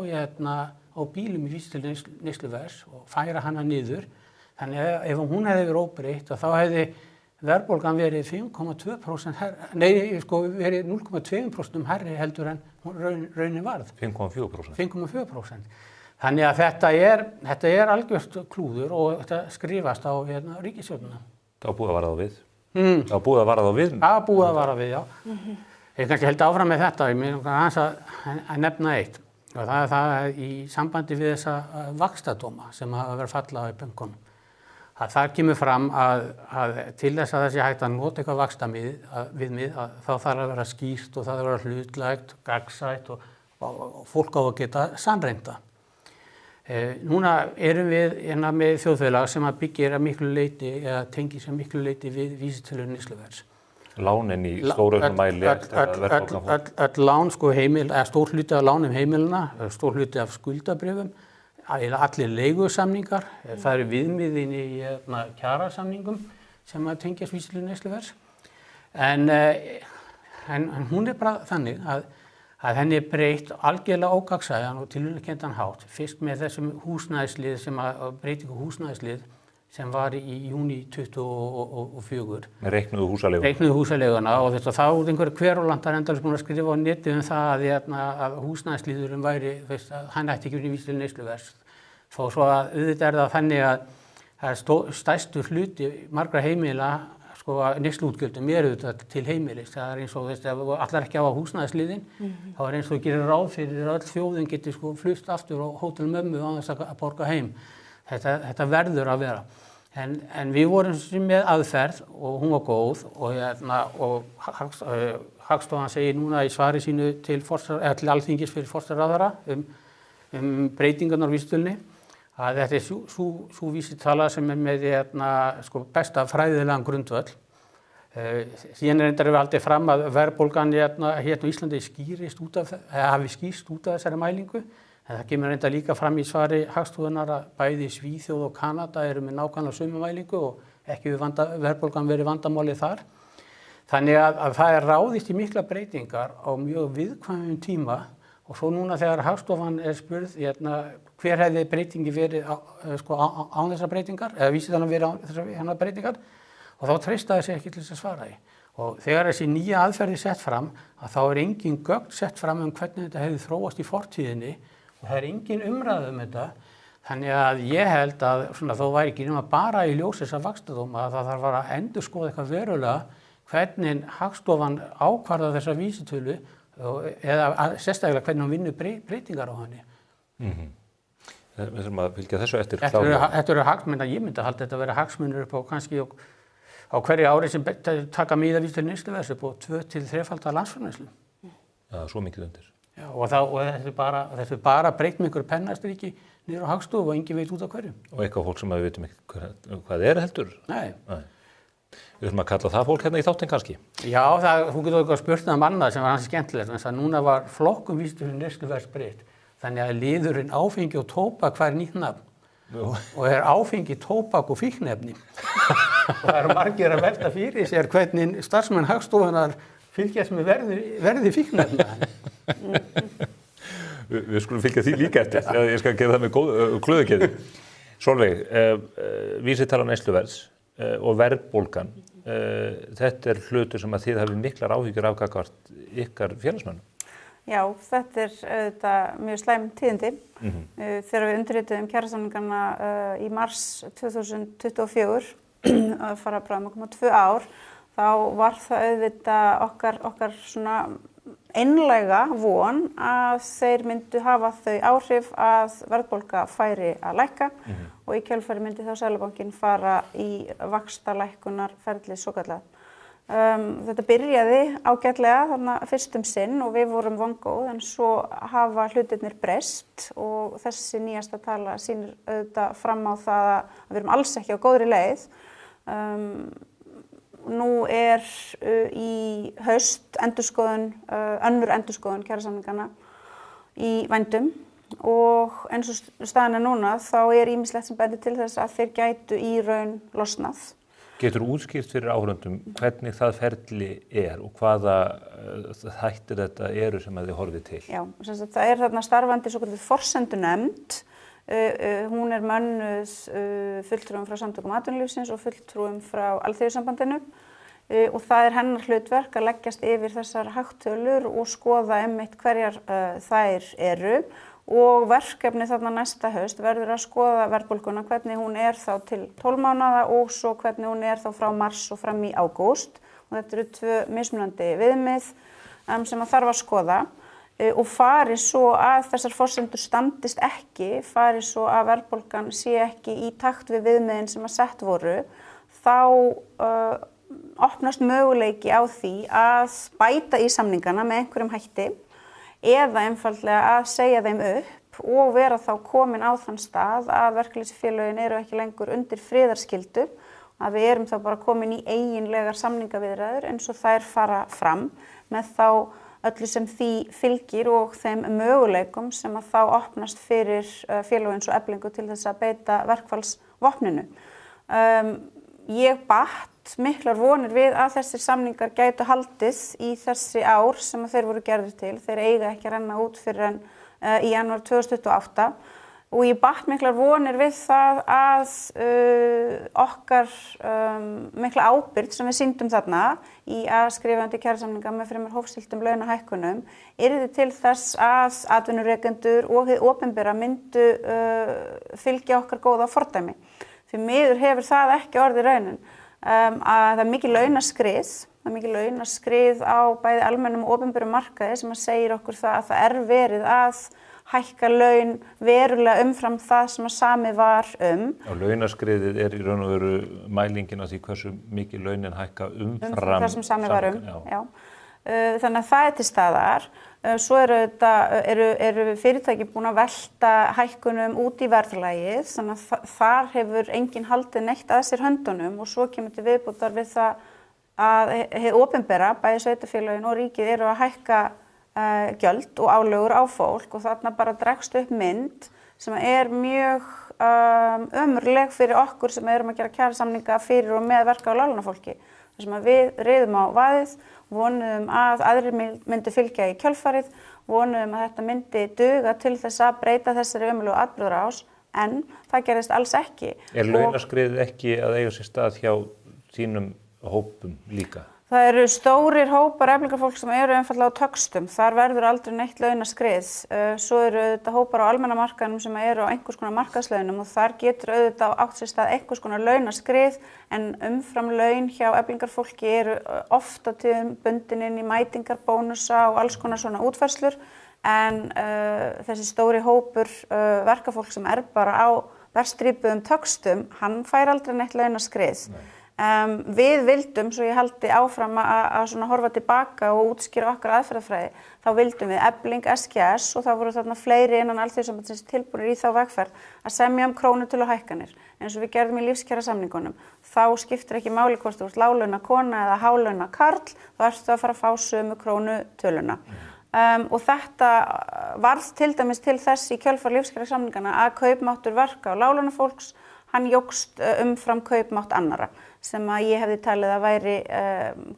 bílum í vísitölu neysluverðs og færa hana niður. Þannig að ef hún hefði verið óbreytt þá hefði verðbólgan verið 5,2% verið 0,2% hærri heldur en raunin varð. 5,4%. Þannig að þetta er algjört klúður og þetta skrifast á ríkisstjórnina. Það var búið að vara þá við. Það var búið að vara þá við. Það var búið að vara við, já. Ég kannski held áfram með þetta, ég meina aðeins að nefna eitt og það er það í sambandi við þessa vaxtadóma sem hafa verið fallað í bönkunum. Þar kemur fram að til þess að þessi hægt að nota eitthvað vaxtaviðmið þá þarf að vera skýrt og það þarf að vera hlutlægt, gagnsætt og fólk á að geta sannreynda. Núna erum við með þjóðfélag sem að byggir að miklu leyti eða tengir sem miklu leyti við vísitölu neysluverðs. Lánin í stórauknum mæli öll lán eða stór hluti af lánum heimilina, stór hluti af skuldabréfum, allir leigusamningar, það eru viðmiðin í kjarasamningum sem að tengjast vísitölu neysluverðs. En hún bara þannig að henni breytt algjörlega ógagnsæjan og tilviljunarkenndan hátt, fyrst með þessum húsnæðislið breytingu húsnæðislið sem var í júní 2024. Með reiknuðu húsaleigu. Reiknuðu húsaleiguna og þá einhverju hverólandar endalaust búin að skrifa á netið það að húsnæðisliðurinn væri, hann ætti ekki verið í vísitölu neysluverðs. Svo að auðvitað það þannig að stærstu hluti margra heimila neysluútgjöldum auðvitað til heimilis. Það er eins og ef allar ekki á húsnæðisliðinn, þá er eins og gerir ráð fyrir að öll þjóðin geti flust aftur á Hótel Mömmu án þess að borga heim. Þetta verður að vera. En við vorum með aðferð og hún var góð og Hagstofan segir núna í svari sínu til Alþingis fyrir forsætisráðherra breytingarnar á vísitölunni að þetta er sú vísitala sem með besta fræðilegan grundvöll. Síðan reyndar við aldrei fram að verðbólgan hérna á Íslandi hafi skýrst út af þessari mælingu. En það kemur reyndar líka fram í svari Hagstofunnar að bæði Svíþjóð og Kanada eru með nákvæmlega sömu mælingu og ekki verðbólgan verið vandamálið þar. Þannig að það er ráðist í mikla breytingar á mjög viðkvæmum tíma og svo núna þegar Hagstofan spurð hver hefði breytingi verið án þessar breytingar eða vísitalan verið án þessar breytingar og þá treysta þessi ekki til þess að svara því. Og þegar þessi nýja aðferð sett fram þá er engin gögn sett fram hvernig þetta hefði þróast í fortíðinni Það er engin umræða þetta. Þannig að ég held að svona, þó væri ekki nema bara í ljós þessa vaxtadóma að það þarf að endurskoða eitthvað verulega hvernig Hagstofan ákvarðar þessa vísitölu eða sérstaklega hvernig hún vinnur breytingar á henni. Við þurfum að fylgja þessu eftir. Þetta eru hagsmunir, ég myndi að halda þetta að vera hagsmunir upp á kannski á hverju ári sem taka miða vísitölu neysluverðs upp á 2-3-falda landsframleiðslu. Já, svo mikið undir. Já, og þessu er bara breytt með einhverju pennastriki niður á Hagstofu og enginn veit út af hverju. Og eitthvað fólk sem við veitum ekki hvað er heldur? Nei. Við þurfum að kalla það fólk hérna í þáttinn kannski. Já, þú getur eitthvað spurt um annað sem var hans skemmtilegt, en núna var flokkum vísitölu neysluverðs breytt. Þannig að liðurinn áfengi og tóbak hvað nýtt nafn. Og áfengi, tóbak og fíkniefni. Og það eru margir að velta fyrir sér hvernig starfsmenn Hagstofunnar fylgjast með verði fíkniefna. Við skulum fylgja því líka eftir. Ég skal gera það með glöðukeði. Sólveig, vísitala neysluverðs og verðbólgan, þetta er hlutur sem að þið hafið miklar áhyggjur af gagnvart ykkar félagsmönnum. Já, þetta er auðvitað mjög slæm tíðindi. Þegar við undirrituðum kjarasamningana í mars 2024, að fara bara með 2 ár, þá var það auðvitað okkar svona einlæga von að þeir myndu hafa þau áhrif að verðbólga færi að lækka og í kjölfari myndi þá Seðlabankinn fara í vaxtalækkunarferli svokallað. Þetta byrjaði ágætlega þarna fyrst sinn og við vorum vongóð en svo hafa hlutirnir breyst og þessi nýjasta tala sýnir auðvitað fram á það að við erum alls ekki á góðri leið. Nú er í haust önnur endurskoðun kjarasamningana í vændum og eins og staðan er núna þá er ýmislegt sem bendir til þess að þeir gætu í raun losnað. Getur útskýrt fyrir áhorfendum hvernig það ferli er og hvaða þættir þetta eru sem að þið horfið til? Já, það er þarna starfandi svokölluð forsendunefnd. Hún er mönnuð fulltrúum frá Samtökum atvinnulífsins og fulltrúum frá Alþýðusambandinu og það er hennar hlutverk að leggjast yfir þessar hagtölur og skoða einmitt hverjar þær eru og verkefni þarna næsta haust verður að skoða verðbólguna, hvernig hún er þá til 12 mánaða og svo hvernig hún er þá frá mars og fram í ágúst og þetta eru 2 mismunandi viðmið sem að þarf að skoða. Og fari svo að þessar forsendur standist ekki, fari svo að verðbólgan sé ekki í takt við viðmiðin sem að sett voru, þá opnast möguleiki á því að bæta í samningana með einhverjum hætti eða einfaldlega að segja þeim upp og vera þá komin á þann stað að verkalýðsfélögin eru ekki lengur undir friðarskyldu, að við erum þá bara komin í eiginlegar samningaviðræður eins og þær fara fram með þá öllu sem því fylgir og þeim möguleikum sem að þá opnast fyrir félög eins og Eflingu til þess að beita verkfallsvopninu. Ég batt miklar vonir við að þessir samningar gætu haldið í þessi ár sem að þeir voru gerðir til. Þeir eiga ekki að renna út fyrir en í janúar 2028 og ég batt miklar vonir við það að okkar mikla ábyrgð sem við sýndum þarna í að skrifa undir kjarasamninga með fremur hófstilltum launahækkunum yrði til þess að atvinnurekendur og hið opinbera myndu fylgja okkar góða fordæmi. Því miður hefur það ekki orðið raunin. Að það er mikið launaskrið á bæði almennum og opinberum markaði sem að segir okkur það að það er verið að hækka laun verulega umfram það sem að samið var Launaskriðið er í raun og veru mælingin á því hversu mikið launin hækka umfram það sem samið var Já. Þannig að það er til staðar. Svo eru fyrirtæki búin að velta hækkunum út í verðlagið, þannig að þar hefur enginn haldið neitt að sér höndunum og svo kemur til viðbótar við það að hið opinbera, bæði sveitarfélögin og ríkið eru að hækka gjöld og álögur á fólk og þarna bara dregst upp mynd sem er mjög ömurleg fyrir okkur sem erum að gera kjarasamninga fyrir og með verka- og láglaunafólki. Þar sem að við riðum á vaðið, vonuðum að aðrir myndi fylgja í kjölfarið, vonuðum að þetta myndi duga til þess að breyta þessari ömurlegu atburðarás en það gerðist alls ekki. Launaskriðið ekki að eiga sér stað hjá þínum hópum líka? Það eru stórir hópar eflingarfólk sem eru einfallega á töxtum. Þar verður aldrei neitt launaskrið. Svo eru auðvitað hópar á almenna markaðnum sem eru á einhvers konar markaðslaunum og þar getur auðvitað átt sér stað einhvers konar launaskrið en umfram laun hjá eflingarfólki eru oft á tíðum bundin inn í mætingar, bónusa og alls konar svona útfærslur en þessi stóri hópur verkafólk sem bara á verðstrípuðum töxtum, hann fær aldrei neitt launaskrið. Við vildum, svo ég haldi áfram að svona horfa tilbaka og útskýra okkar aðferðafræði, þá vildum við Efling, SGS og það voru þarna fleiri innan Alþýðusambandsins tilbúnir í þá vegferð að semja krónutöluhækkanir eins og við gerðum í lífskjarasamningunum. Þá skiptir ekki máli hvort þú ert láglauna kona eða hálauna karl, þá ertu að fara að fá sömu krónutöluna. Og þetta varð til dæmis til þess í kjölfar lífskjarasamningana að kaupmáttur verka og láglaunafólks hann jókst umfram kaupmátt annarra sem að ég hefði talið að væri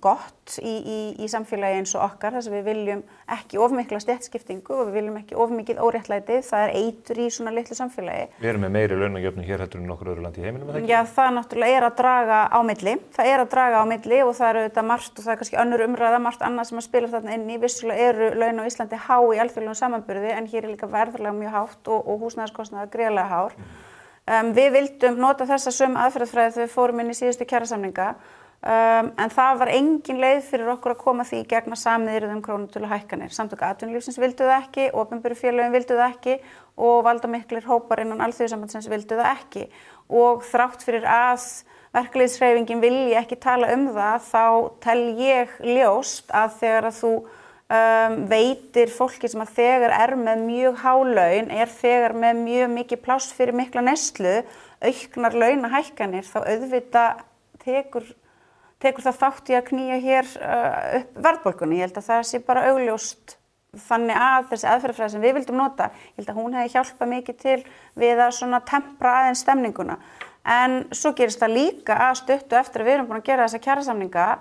gott í samfélagi eins og okkar þar sem við viljum ekki of mikla stéttskiptingu og við viljum ekki of mikið óréttlæti, það eitur í svona litlu samfélagi. Við erum með meiri launajöfnuð hér heldur en nokkur öðru landi í heiminum, ekki? Já, það náttúrulega að draga á milli. Það að draga á milli og það auðvitað margt og það kannski önnur umræða, margt annað sem að spila þarna inn í. Vissulega eru laun á Íslandi há í alþjóðlegum samanburði en hér líka verðlag mjög hátt og húsnæðiskostnaður gríðarlega hár. Við vildum nota þessa sömu aðferðafræði þegar við fórum inn í síðustu kjarasamninga en það var engin leið fyrir okkur að koma því í gegn að samið yrði krónutöluhækkanir. Samtök atvinnulífsins vildu það ekki, opinberu félögin vildu það ekki og valdamiklir hópar innan Alþýðusambandsins vildu það ekki og þrátt fyrir að verkalýðshreyfingin vilji ekki tala það þá tel ég ljóst að þegar að þú veitir fólki sem að þegar með mjög há laun, þegar með mjög mikið pláss fyrir mikla neyslu, auknar launahækkanir, þá auðvitað tekur það þátt í að knýja hér upp verðbólgunni. Ég held að það sé bara augljóst þannig að þessi aðferðafræði sem við vildum nota, ég held að hún hefði hjálpað mikið til við að svona tempra aðeins stemninguna. En svo gerist það líka að stuttu eftir að við erum búin að gera þessa kjarasamninga,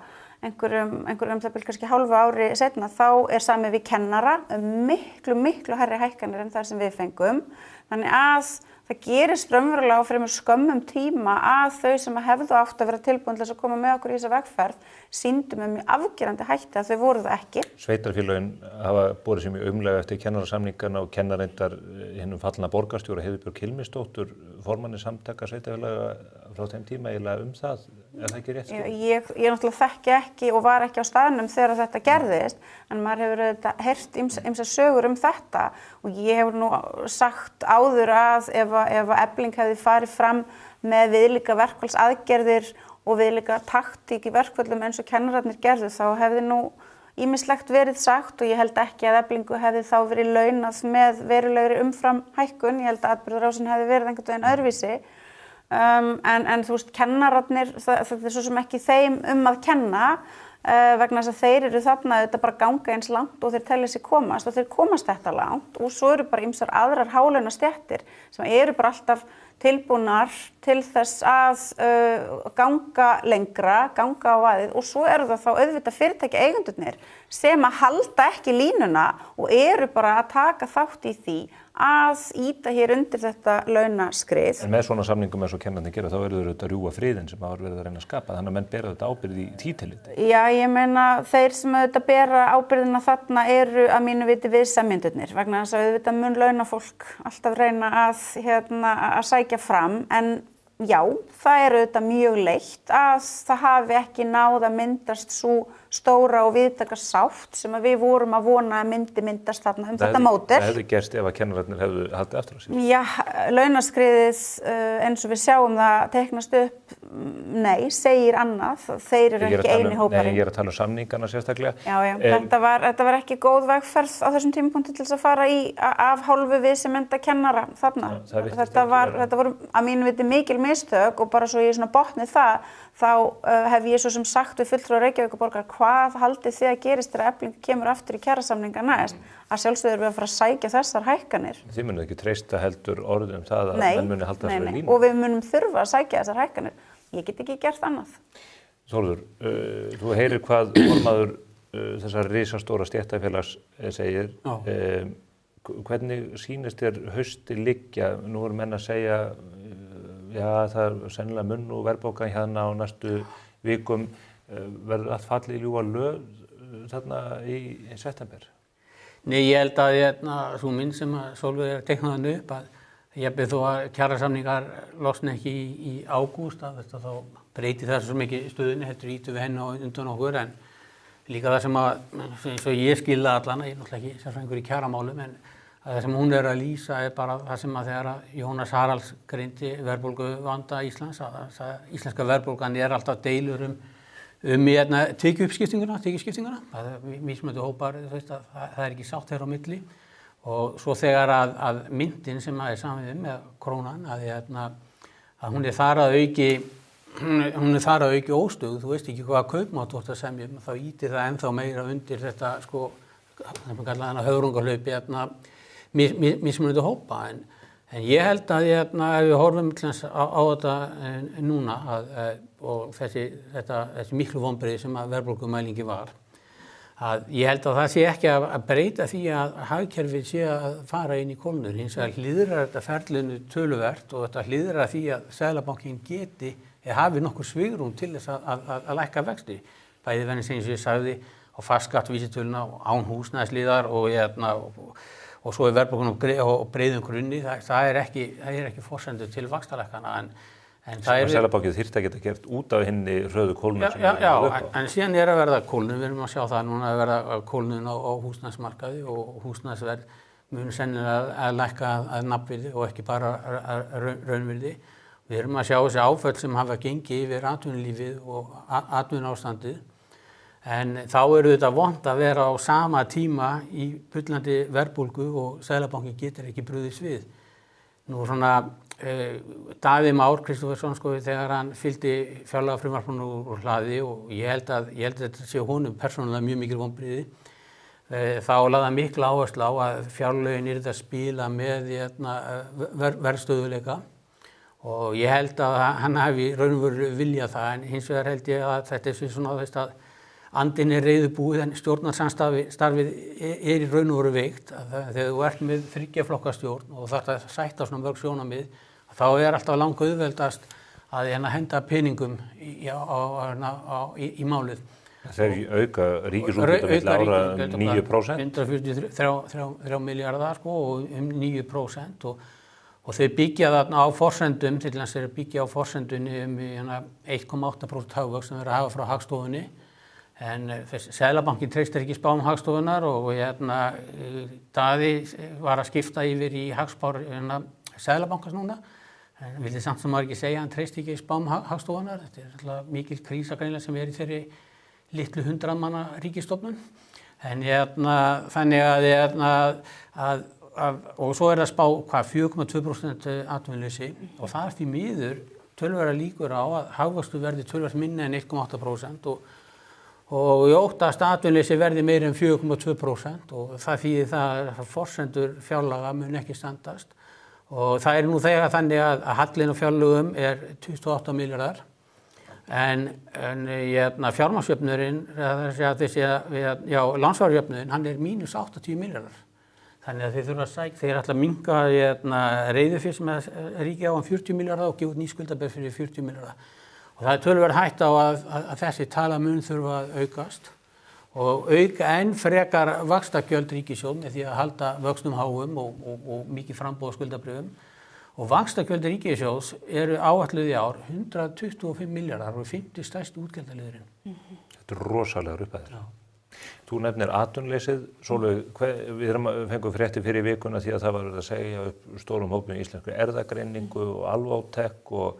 einhverjum það byrja kannski hálfu ári seinna, þá samið við kennara miklu hærri hækkanir en það sem við fengum. Þannig að það gerist raunverulega á fremur skömmum tíma að þau sem hefðu átt að vera tilbúin til þess að koma með okkur í þessa vegferð sýndu með mjög afgerandi hætti að þau voru það ekki. Sveitarfélögin hafa borið sér mjög umlega eftir kennarasamningana og kennarendar hinnum fallna borgarstjóra Heiðbjörg Hilmisdóttur, formanni samtaka sveitarfélaga frá þeim tíma eiginlega það, er það ekki rétt? Ég náttúrulega þekki ekki og var ekki á staðnum þegar þetta gerðist, en maður hefur heyrt ýmsar sögur þetta og ég hefur nú sagt áður að ef Efling hefði farið fram með viðlíka verkfallsaðgerðir og viðlíka taktík í verkföllum eins og kennararnir gerðu, þá hefði nú ýmislegt verið sagt og ég held ekki að Eflingu hefði þá verið launað með verulegri umfram hækkun. Ég held að atburðarásin hefði verið einhvern veginn öðruvísi. En þú veist, kennararnir, það svo sem ekki þeim að kenna vegna þess að þeir eru þarna þetta bara ganga eins langt og þeir telja sig komast og þeir komast þetta langt og svo eru bara ýmsar aðrar hálaunastéttir sem eru bara alltaf tilbúnar til þess að ganga lengra, ganga á vaðið og svo eru það þá auðvitað fyrirtæki eigendurnir sem að halda ekki línuna og eru bara að taka þátt í því að ýta hér undir þetta launaskrið. En með svona samningum eins og kennararnir gera þá verður þetta rjúfa friðinn sem hafa verið að reyna að skapa, þannig að menn bera þetta ábyrgð í því tilliti. Já, ég meina þeir sem auðvitað bera ábyrgðina þarna eru að mínu viti við semjendurnir vegna þess að auðvitað mun launafólk alltaf reyna að sækja fram en já, það er auðvitað mjög leitt að það hafi ekki náð að myndast svo stóra og viðtaka sátt sem að við vorum að vona að myndast þarna þetta módel. Það hefði gerst ef að kennararnir hefðu haldið aftur á sér. Já, launaskriðið eins og við sjáum það teiknast upp, nei, segir annað, þeir eru ekki eini hóparinn. Nei, ég er að tala samningana sérstaklega. Já, þetta var ekki góð vegferð á þessum tímapunkti til þess að fara í af hálfu við sem enda kennara þarna. Þetta voru að mínu viti mikil mistök og bara svo ég svona botni það, þá hef ég svo sem sagt við fulltrúa Reykjavíkurborgar hvað haldið þið að gerist þegar Efling kemur aftur í kjarasamninga næst, að sjálfsögðu erum við að fara að sækja þessar hækkanir. Þið munið ekki treysta heldur orðum það að menn muni halda þessari línu. Og við munum þurfa að sækja þessar hækkanir. Ég get ekki gert annað. Þórður, þú heyrir hvað formaður þessar risastóra stéttarfélags segir. Hvernig sýnist þér hausti liggja? Nú eru menn að segja já, það er sennilega munn og verðbólga hérna á næstu vikum. Verður allt fallið í ljúfa lög þarna í september? Nei, ég held að svo mynd sem að Sólveig er teiknaðan upp að jafnvel þó að kjarasamningar losna ekki í ágúst að þá breyti það svo mikið stöðunni, þetta ítum við henni á undan okkur en líka það sem eins og ég skilða allan, ég er náttúrulega ekki sérfræðingur í kjaramálum en það sem hún er að lýsa er bara það sem að þegar Jónas Haralds greindi verðbólguvanda Íslands að íslenska verðbólgan er alltaf deilur tekjuskiptinguna, það er mismunandi hópar, það er ekki sátt þeirra á milli og svo þegar að myntin sem er samið með krónan að hún er þar að auki óstöð, þú veist ekki hvað kaupmátt þú átt að semja þá ýtir það ennþá meira undir þetta sem við kallaðum höfrungahlaupi mismunandi hópa en ég held að ef við horfum á þetta núna og þessi miklu vonbrigði sem að verðbólgumælingi var að ég held að það sé ekki að breyta því að hagkerfið sé að fara inn í kólnun hins vegar hliðrar þetta ferlinu töluvert og þetta hliðrar því að Seðlabankinn geti hafi nokkur svigrúm til þess að lækka vexti bæði vegna sem ég sagði á fastskattvísitöluna án húsnæðisliðar og svo er verðbólgan og breiðum grunni það er ekki forsendur til vaxtalækkana en Seðlabankinn þyrfti að geta gert út af hinni hröðu kólnun sem Já, en síðan er að verða kólnun, við erum að sjá það núna að verða kólnun á húsnæðismarkaði og húsnæðisverð mun sennilega að lækka að nafnvirði og ekki bara raunvirði. Við erum að sjá þessi áföll sem hafa gengið yfir atvinnulífið og atvinnuástandið en þá eru þetta vont að vera á sama tíma í bullandi verðbólgu og Seðlabankinn getur ekki brugðist við. Nú svona Daði Már Kristófersson þegar hann fylgdi fjárlagafrumvarpinu úr hlaði og ég held að þetta sé honum persónulega mjög mikil vonbrigði. Þá lagði hann mikla áherslu á að fjárlögin yrði að spila með verðstöðuleika og ég held að hann hafi raun og veru viljað það en hins vegar held ég að þetta er svona að andinn er reiðubúið en stjórnarsamstarfið í raun og veru veikt þegar þú ert með 3 flokka stjórn og þarft að sætta svona mörg sjónarmið þá er alltaf langt auðveldast að henda peningum í málið. Þeir auka ríkisútgjöld milli ára 9%? 143 milljarðar og 9% og þau byggja þarna á forsendum, til þess að byggja á forsendunni 1,8% hagvöxt sem er að hafa frá Hagstofunni en Seðlabankinn treystir ekki spám Hagstofunnar og Daði var að skipta yfir í hagspár Seðlabankans núna en vildi samt sem maður ekki segja hann treysti ekki spám Hagstofunnar, þetta er alltaf mikil krísa greinilega sem er í þeirri litlu 100 manna ríkisstofnun en þannig að og svo er það spá 4,2% atvinnuleysi og það er því miður töluverðar líkur á að hagvöxtur verði töluvert minni en 1,8% og ég óttast að atvinnuleysi verði meira en 4,2% og það þýðir það að forsendur fjárlaga mun ekki standast og það er nú þegar þannig að hallinn á fjárlögum er 28 milljarðar en fjármagnsjöfnuðurinn lánsfjárjöfnuðurinn hann er mínus 80 milljarðar þannig að þeir þurfa að sækja, þeir ætla að minnka reiðufé sem ríkið á 40 milljarða og gefa út ný skuldabréf fyrir 40 milljarða og það er töluverð hætta á að þessi talamun þurfa að aukast og auka enn frekar vaxtagjöld ríkissjóðs með því að halda vöxtum háum og mikið framboð á skuldabréfum og vaxtagjöld ríkissjóðs eru áætluð í ár 125 milljarðar og 50 stærstu útgjaldaliðurinn. Þetta er rosalegar upphæðir. Þú nefnir atvinnuleysið, Sólveig, við fengum fréttir fyrir vikuna því að það var að segja upp stórum hópum í íslensku erfðagreiningu og Alvotech og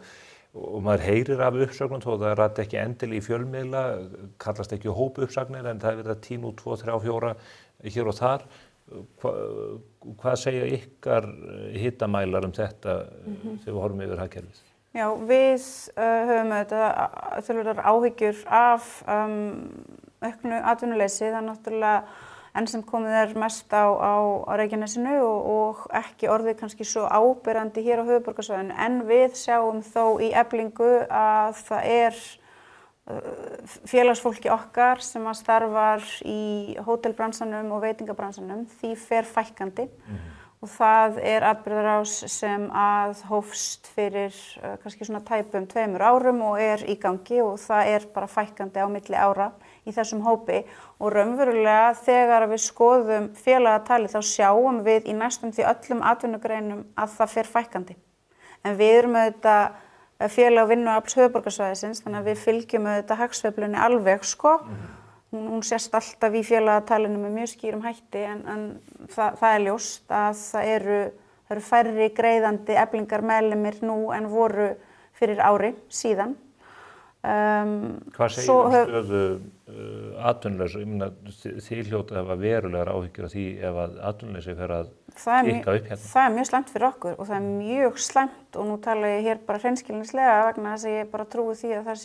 maður heyrir af uppsögnum þó það rætt ekki endil í fjölmiðla, kallast ekki hópuppsagnir en það er verið að tína út 2, 3, 4 hér og þar. Hvað segja ykkar hitamælar þetta þegar við horfum yfir hagkerfið? Já, við höfum auðvitað áhyggjur af auknu atvinnuleysi, það er náttúrulega enn sem komið er mest á Reykjanesinu og ekki orðið kannski svo áberandi hér á höfuðborgarsvæðinu en við sjáum þó í Eflingu að það er félagsfólki okkar sem að starfar í hótelbransanum og veitingabransanum því fer fækkandi og það atburðarás sem að hófst fyrir kannski svona tæpum 2 árum og í gangi og það bara fækkandi á milli ára í þessum hópi og raunverulega þegar við skoðum félagatalið þá sjáum við í næstum því öllum atvinnugreinum að það fer fækkandi. En við erum auðvitað félag vinnuafls höfuðborgarsvæðisins þannig að við fylgjum auðvitað hagsveiflunni alveg sko. Hún sést alltaf í félagatalinu með mjög skýrum hætti en það ljóst að það eru færri greiðandi Eflingar meðlimir nú en voru fyrir ári síðan. Hvað segir stöðu atvinnuleysis? Ég meina þið hljóta að hafa verulegar áhyggjur af því ef að atvinnuleysi fer að tikka upp hérna. Það mjög slæmt fyrir okkur og það mjög slæmt og nú tala ég hér bara hreinskilnislega vegna þess að ég bara trúi því að það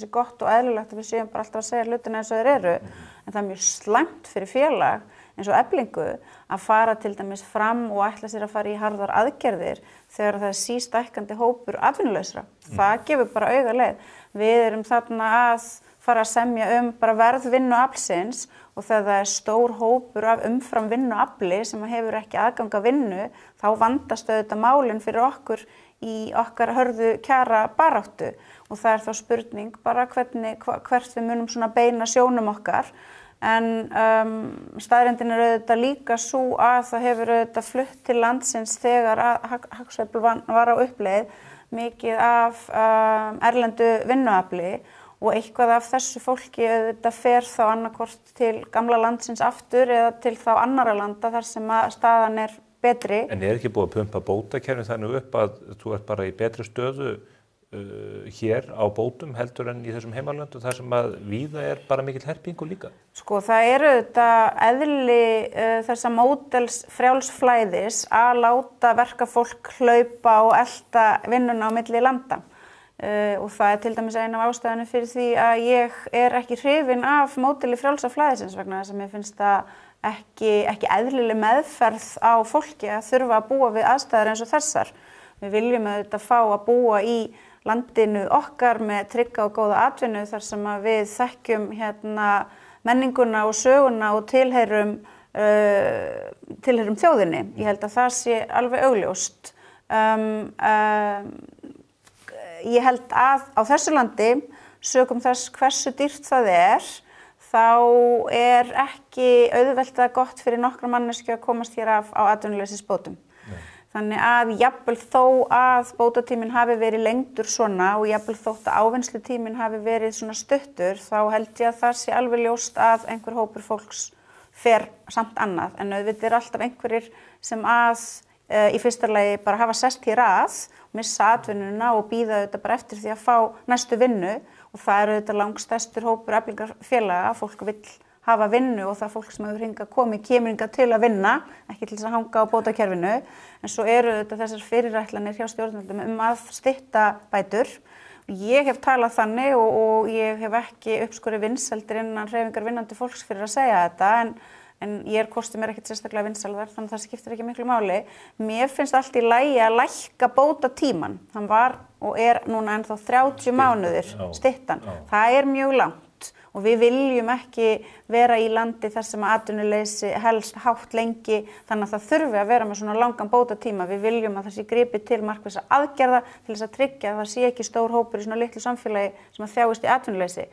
sé gott og eðlilegt að við séum bara alltaf að segja hlutina eins og þeir eru en það mjög slæmt fyrir félag eins og Eflingu að fara til dæmis fram og ætla sér að fara í harðar aðgerðir þegar það sístækkandi hópur atvinnulausra. Það gefur bara auga leið. Við erum þarna að fara að semja bara verð vinnuaflsins og þegar það stór hópur af umfram vinnuafli sem hefur ekki aðgang að vinnu, þá vandast auðvitað málin fyrir okkur í okkar hörðu kjara baráttu og það þá spurning bara hvert við munum svona beina sjónum okkar. En staðreyndin auðvitað líka svo að það hefur auðvitað flutt til landsins þegar hagsveifla var á uppleið mikið af erlendu vinnuafli og eitthvað af þessu fólki auðvitað fer þá annarkvort til gamla landsins aftur eða til þá annarra landa þar sem að staðan betri. En ekki búið að pumpa bótakerfið þannig upp að þú bara í betri stöðu hér á bótum heldur en í þessum heimalöndum þar sem að víða bara mikill herpingu líka? Sko það auðvitað eðli þessa módels frjálsflæðis að láta verkafólk hlaupa og elta vinnuna á milli landa. Og það til dæmis ein af ástæðunum fyrir því að ég ekki hrifin af módeli frjálsa flæðisins vegna þess að mér finnst það ekki eðlileg meðferð á fólki að þurfa að búa við aðstæður eins og þessar. Við viljum auðvitað fá að búa í landinu okkar með trygga og góða atvinnu þar sem að við þekkjum menninguna og söguna og tilheyrum þjóðinni. Ég held að það sé alveg augljóst. Ég held að á þessu landi, sökum þess hversu dýrt það þá ekki auðvelt að gott fyrir nokkra manneskju að komast hér af á atvinnuleysisbótum. Þannig að jafnvel þó að bótatíminn hafi verið lengdur svona og jafnvel þótt að ávinnslutíminn hafi verið svona stuttur, þá held ég að það sé alveg ljóst að einhver hópur fólks fer samt annað. En auðvitað alltaf einhverjir sem í fyrsta lagi bara hafa sest hér missa atvinnuna og bíða auðvitað bara eftir því að fá næstu vinnu og það auðvitað langstærstur hópur Eflingar félaga, fólk vill hafa vinnu og það fólk sem hefur hingað komið kemur hingað til að vinna, ekki til þess að hanga á bótakerfinu. En svo eru þetta þessar fyrirætlanir hjá stjórnvöldum að stytta bætur. Ég hef talað þannig og ég hef ekki uppskorið vinsældir innan hreyfingar vinnandi fólks fyrir að segja þetta en ég kosti mér ekkert sérstaklega vinsælðar þannig að það skiptir ekki miklu máli. Mér finnst allt í lagi að lækka bótatímann. Hann var og núna ennþá 30 mánuðir styttan. Það mjög langt. Og við viljum ekki vera í landi þar sem atvinnuleysi helst hátt lengi þannig að það þurfi að vera með svona langan bótatíma. Við viljum að það sé gripið til markvissa aðgerða til þess að tryggja að það sé ekki stór hópur í svona litlu samfélagi sem að þjáist í atvinnuleysi.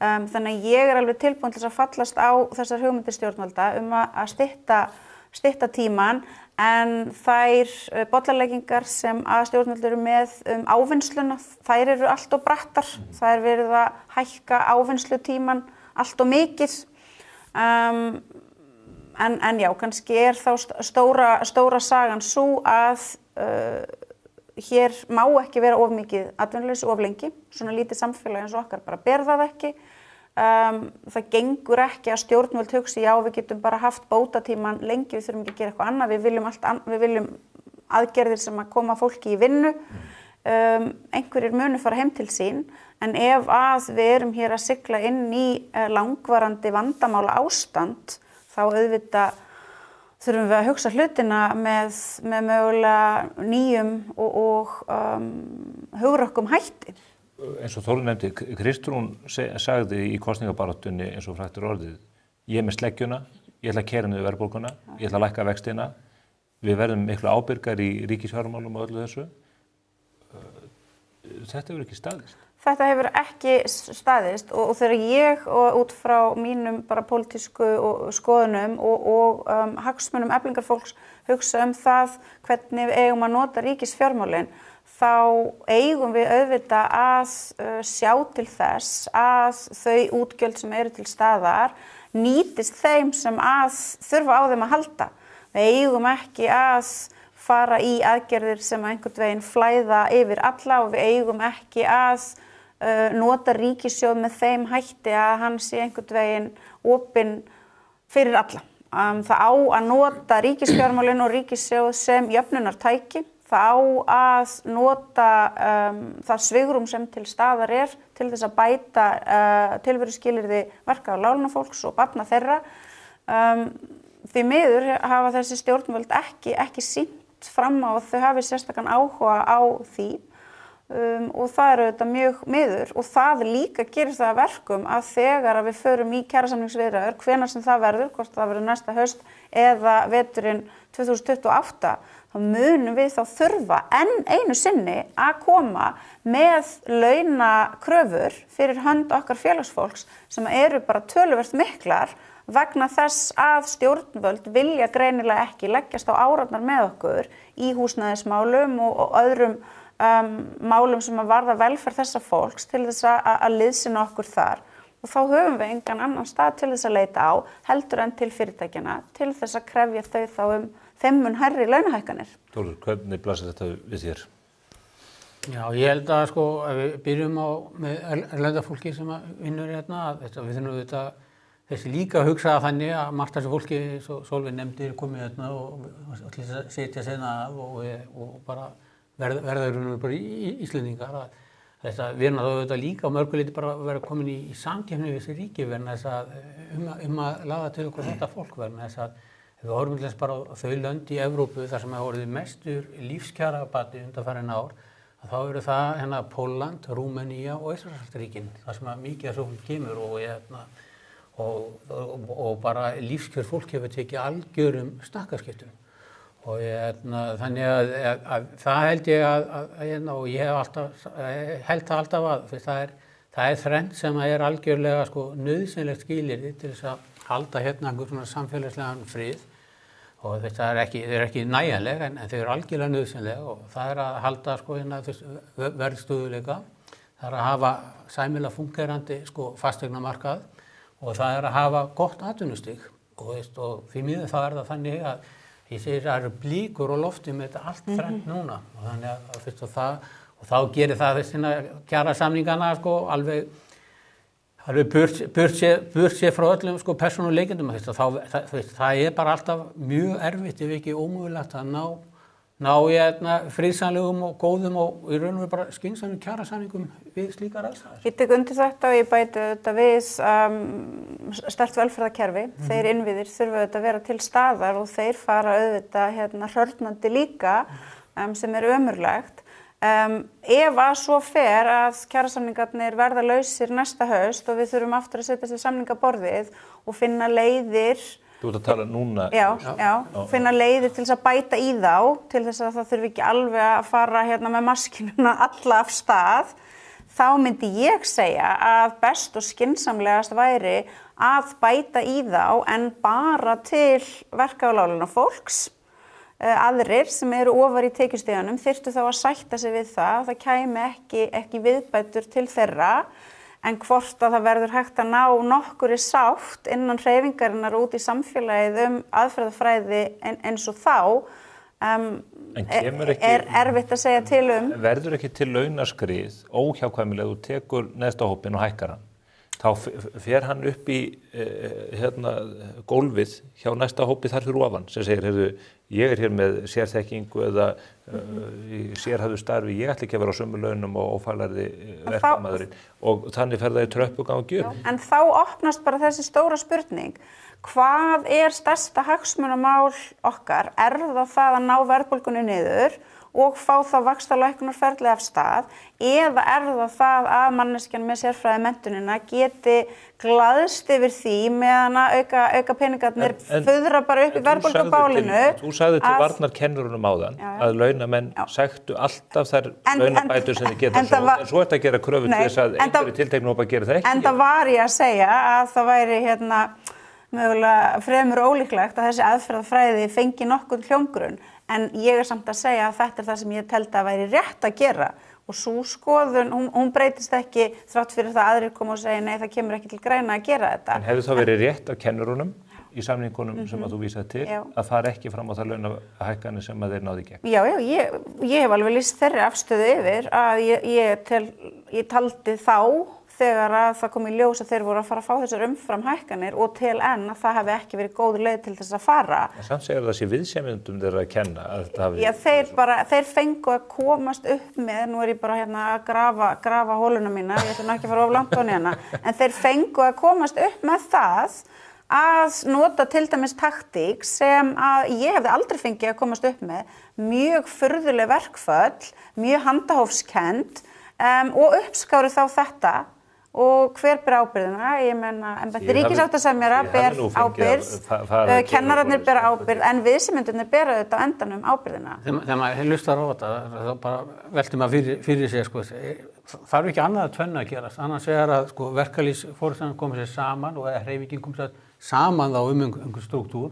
Þannig að ég alveg tilbúin til þess að fallast á þessar hugmyndir stjórnvalda að stytta tíman en þær bollaleggingar sem að stjórnvöld eru með ávinnsluna, þær eru allt of brattar. Það verið að hækka ávinnslutíman allt of mikið. En já, kannski þá stóra sagan svo að hér má ekki vera of mikið atvinnuleysi of lengi. Svona lítið samfélag eins og okkar bara ber það ekki. Það gengur ekki að stjórnvöld hugsi, já við getum bara haft bótatíman lengi, við þurfum ekki að gera eitthvað annað, við viljum aðgerðir sem að koma fólki í vinnu. Einhverjir munu fara heim til sín, en ef að við erum hér að sigla inn í langvarandi vandamála ástand, þá auðvitað þurfum við að hugsa hlutina með mögulega nýjum og hugrökkum hætti. Eins og Þórður nefndi, Kristrún sagði í kosningabaráttunni eins og frægt orðið, ég með sleggjuna, ég ætla að keyra niður verðbólguna, ég ætla að lækka vextina, Við verðum miklu ábyrgar í ríkisfjármálum og öllu þessu. Þetta hefur ekki staðist. Þetta hefur ekki staðist og þegar ég og út frá mínum bara pólitísku skoðunum og hagsmunum eflingarfólks hugsa það hvernig við eigum að nota ríkisfjármálin, þá eigum við auðvitað að sjá til þess að þau útgjöld sem eru til staðar nýtist þeim sem að þurfa á þeim að halda. Við eigum ekki að fara í aðgerðir sem einhvern veginn flæða yfir alla og við eigum ekki að nota ríkissjóð með þeim hætti að hann sé einhvern veginn opinn fyrir alla. Það á að nota ríkisfjármálin og ríkissjóð sem jöfnunartæki. Það á að nota það svigrúm sem til staðar til þess að bæta tilveruskilyrði verka- og láglaunafólks og barna þeirra. Því miður hafa þessi stjórnvöld ekki sýnt fram á að þau hafi sérstakann áhuga á því og það er auðvitað mjög miður og það líka gerir það að verkum að þegar við förum í kjarasamningsviðræður, hvenær sem það verður, hvort það verður næsta haust eða veturinn 2028, þá munum við þá þurfa enn einu sinni að koma með launakröfur fyrir hönd okkar félagsfólks sem eru bara töluvert miklar vegna þess að stjórnvöld vilja greinilega ekki leggjast á árarnar með okkur í húsnæðismálum og öðrum málum sem að varða velferð þessa fólks til þess að liðsinna okkur þar og þá höfum við engan annan stað til þess að leita á heldur en til fyrirtækjana til þess að krefja þau þá þeim mun hærri launahækkanir. Þórður, hvernig blasir þetta við þér? Já, ég held að sko ef við byrjum með erlenda fólki sem vinnur hérna við þurfum auðvitað þessi líka að hugsa þannig að margt þessu fólki Sólveig nefndir komið hérna og til þess að setja sena af og bara verður bara Íslendingar að þess að við erum auðvitað líka á mörguleiti bara að vera komin í samkeppni við þessi ríki verðan þess að að laða til okkur þetta fólk verðan þess að við horfum til þess bara á þau lönd í Evrópu þar sem hafa orðið mestur lífskjarabati undanfarin ár að þá eru það Pólland, Rúmenía og Eystrasaltsríkin þar sem mikið af fólk kemur og bara lífskjör fólk hefur tekið algjörum stakkaskiptum. Og þannig að það held ég og ég held það alltaf að það er þrennt sem er algjörlega sko nauðsynlegt skilyrði til þess að halda einhver svona samfélagslegan frið og það er ekki nægjanleg en þau eru algjörlega nauðsynleg og það er að halda sko verðstöðuleika, það er að hafa sæmilega fungerandi sko fasteignamarkað og það er að hafa gott atvinnustig og því miður þá er það þannig að ég segir að það eru blíkur og lofti með þetta allt þrennt núna og þannig að fyrst og þá gerir það þessina kjarasamningana sko alveg burt sér frá öllum sko persónuleikendum það er bara alltaf mjög erfitt ef ekki ómögulegt að ná friðsamlegum og góðum og í raun og veru bara skynsamlegum kjarasamningum við slíkar aðstæður. Ég tek undir þetta og ég bæti þetta við sterkt velferðarkerfi. Þeir innviðir þurfa auðvitað að vera til staðar og þeir fara auðvitað hrörnandi líka sem er ömurlegt. Ef að svo fer að kjarasamningarnir verða lausir næsta haust og við þurfum aftur að setja sér samningaborðið og finna leiðir Þú ert að tala núna. Já, finna leiðir til þess að bæta í þá, til þess að það þurfi ekki alveg að fara með maskinuna alla af stað. Þá myndi ég segja að best og skynsamlegast væri að bæta í þá en bara til verka- og láglaunafólks. Aðrir sem eru ofar í tekjustiganum þyrftu þá að sætta sig við það kæmi ekki viðbætur til þeirra. En hvort að það verður hægt að ná nokkurri sátt innan hreyfingarinnar út í samfélagið aðferðafræði eins og þá er erfitt að segja til Verður ekki til launaskrið óhjákvæmilega þú tekur neðsta hópinn og hækkar hann. Þá fer hann upp í gólfið hjá næsta hópi þar fyrir ofan sem segir, ég er hér með sérþekkingu eða sérhæfðu starfi, ég ætla ekki að vera á sömu launum og ófaglæri verkamaðurinn og þannig fer það í tröppugangi upp. En þá opnast bara þessi stóra spurning, hvað er stærsta hagsmunamál okkar? Er það að ná verðbólgunni niður og fá þá vaxtalækkunarferli af stað, eða það að manneskjan með sérfræði menntunina geti glaðst yfir því meðan að auka peningarnir fuðra bara upp í verðbólgubálinu. Þú sagði til varnarkennurunum áðan að launamenn sæktu alltaf þær launabætur sem þið geta en svo ertu að gera kröfu til þess að einhverju tilteknu hópa gera það ekki. En það var ég að segja að það væri mögulega fremur ólíklegt að þessi aðferðafræði fengi nokkurn hljómgrunn, en ég samt að segja að þetta það sem ég teldi að væri rétt að gera og sú skoðun, hún breytist ekki þrátt fyrir það aðrir koma og segja nei, það kemur ekki til greina að gera þetta. En hefði þá verið rétt af kennurunum í samningunum sem að þú vísaði til að fara ekki fram á það launahækkanir sem að þeir náðu í gegn? Já, ég hef alveg lýst þeirri afstöðu yfir að ég taldi þá þegar að það kom í ljós að þeir voru að fara að fá þessar umframhækkanir og til enn að það hafi ekki verið góð leið til þess að fara. Samt segir það sé viðsemjendum þeirra að kenna að þetta hafi... Já, þeir fengu að komast upp með, nú er ég bara að grafa hóluna mína, ég ætla ekki að fara of langt á hana, en þeir fengu að komast upp með það að nota til dæmis taktík sem að ég hefði aldrei fengið að komast upp með, mjög furðuleg verkföll, mjög handahófskennd og uppskáru þá þetta. Og hver ber ábyrgðina? Ég meina, embætti ríkissáttasemjara ber ábyrgð, kennararnir ber ábyrgð, en viðsemjendurnir bera auðvitað á endanum ábyrgðina. Þegar maður hlustar á þetta, þá bara veltir maður fyrir sig, þarf ekki annað að tvenna að gerast, annars að verkalýðsforystan komið sér saman og hreyfingin komið sér saman þá einhver struktúr.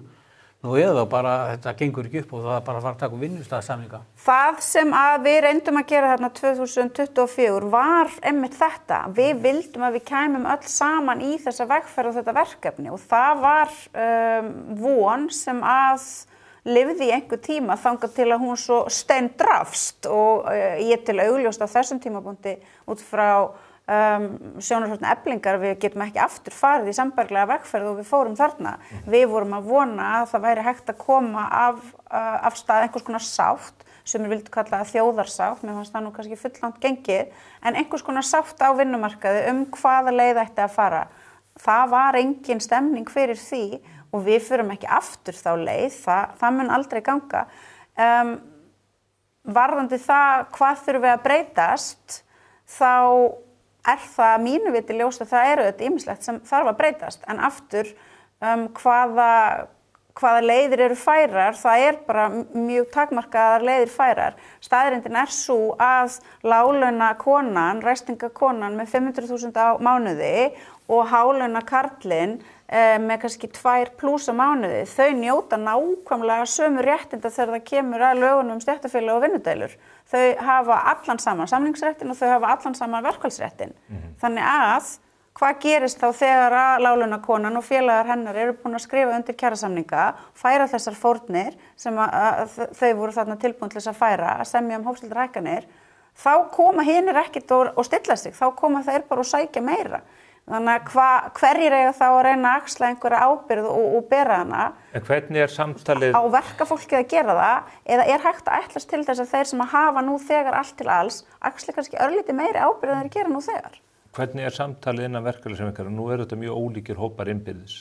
Nú eða bara þetta gengur ekki upp og það bara fara að taka vinnustaðsamninga. Það sem að við reyndum að gera þarna 2024 var einmitt þetta. Við vildum að við kæmum öll saman í þessa vegferð og þetta verkefni og það var von sem að lifði í einhver tíma þangað til að hún svo steindrafst og ég til augljóst á þessum tímapunkti út frá sjónarhorn Eflingar, við getum ekki aftur farið í sambærilega vegferð og við fórum þarna. Við vorum að vona að það væri hægt að koma af stað einhvers konar sátt, sem við vildum kalla þjóðarsátt, mér fannst það nú kannski fulllangt gengið, en einhvers konar sátt á vinnumarkaði hvaða leið ætti að fara. Það var engin stemning fyrir því og við förum ekki aftur þá leið, það mun aldrei ganga. Varðandi það hvað þurfum við að breytast, þá það mínu viti ljóst að það þetta ýmislegt sem þarf að breytast, en aftur hvaða leiðir eru færar, það bara mjög takmarkaðar leiðir færar. Staðreyndin sú að láglauna konan, ræstingakonan með 500.000 á mánuði og hálauna karlinn með kannski 2+ á mánuði, þau njóta nákvæmlega sömu réttinda þegar það kemur að lögunum um stéttarfélög og vinnudeilur. Þau hafa allan saman samningsréttin og þau hafa allan saman verkfallsréttin. Þannig að hvað gerist þá þegar að láglaunakonan og félagar hennar eru búin að skrifa undir kjarasamninga, færa þessar fórnir sem þau voru þarna tilbúin til þess að færa, að semja hófstildar hækkanir, þá koma hinir ekkert og stilla sig, þá koma þeir bara og sækja meira. Þannig að hverjir eiga þá að reyna að axla einhverja ábyrgð og bera hana? En hvernig samtalið? Á verkafólkið að gera það, eða hægt að ætlast til þess að þeir sem hafa nú þegar allt til alls, axli kannski örlítið meiri ábyrgð en þeir gera nú þegar? Hvernig samtalið innan verkalýðshreyfingarinnar? Nú þetta mjög ólíkir hópar innbyrðis.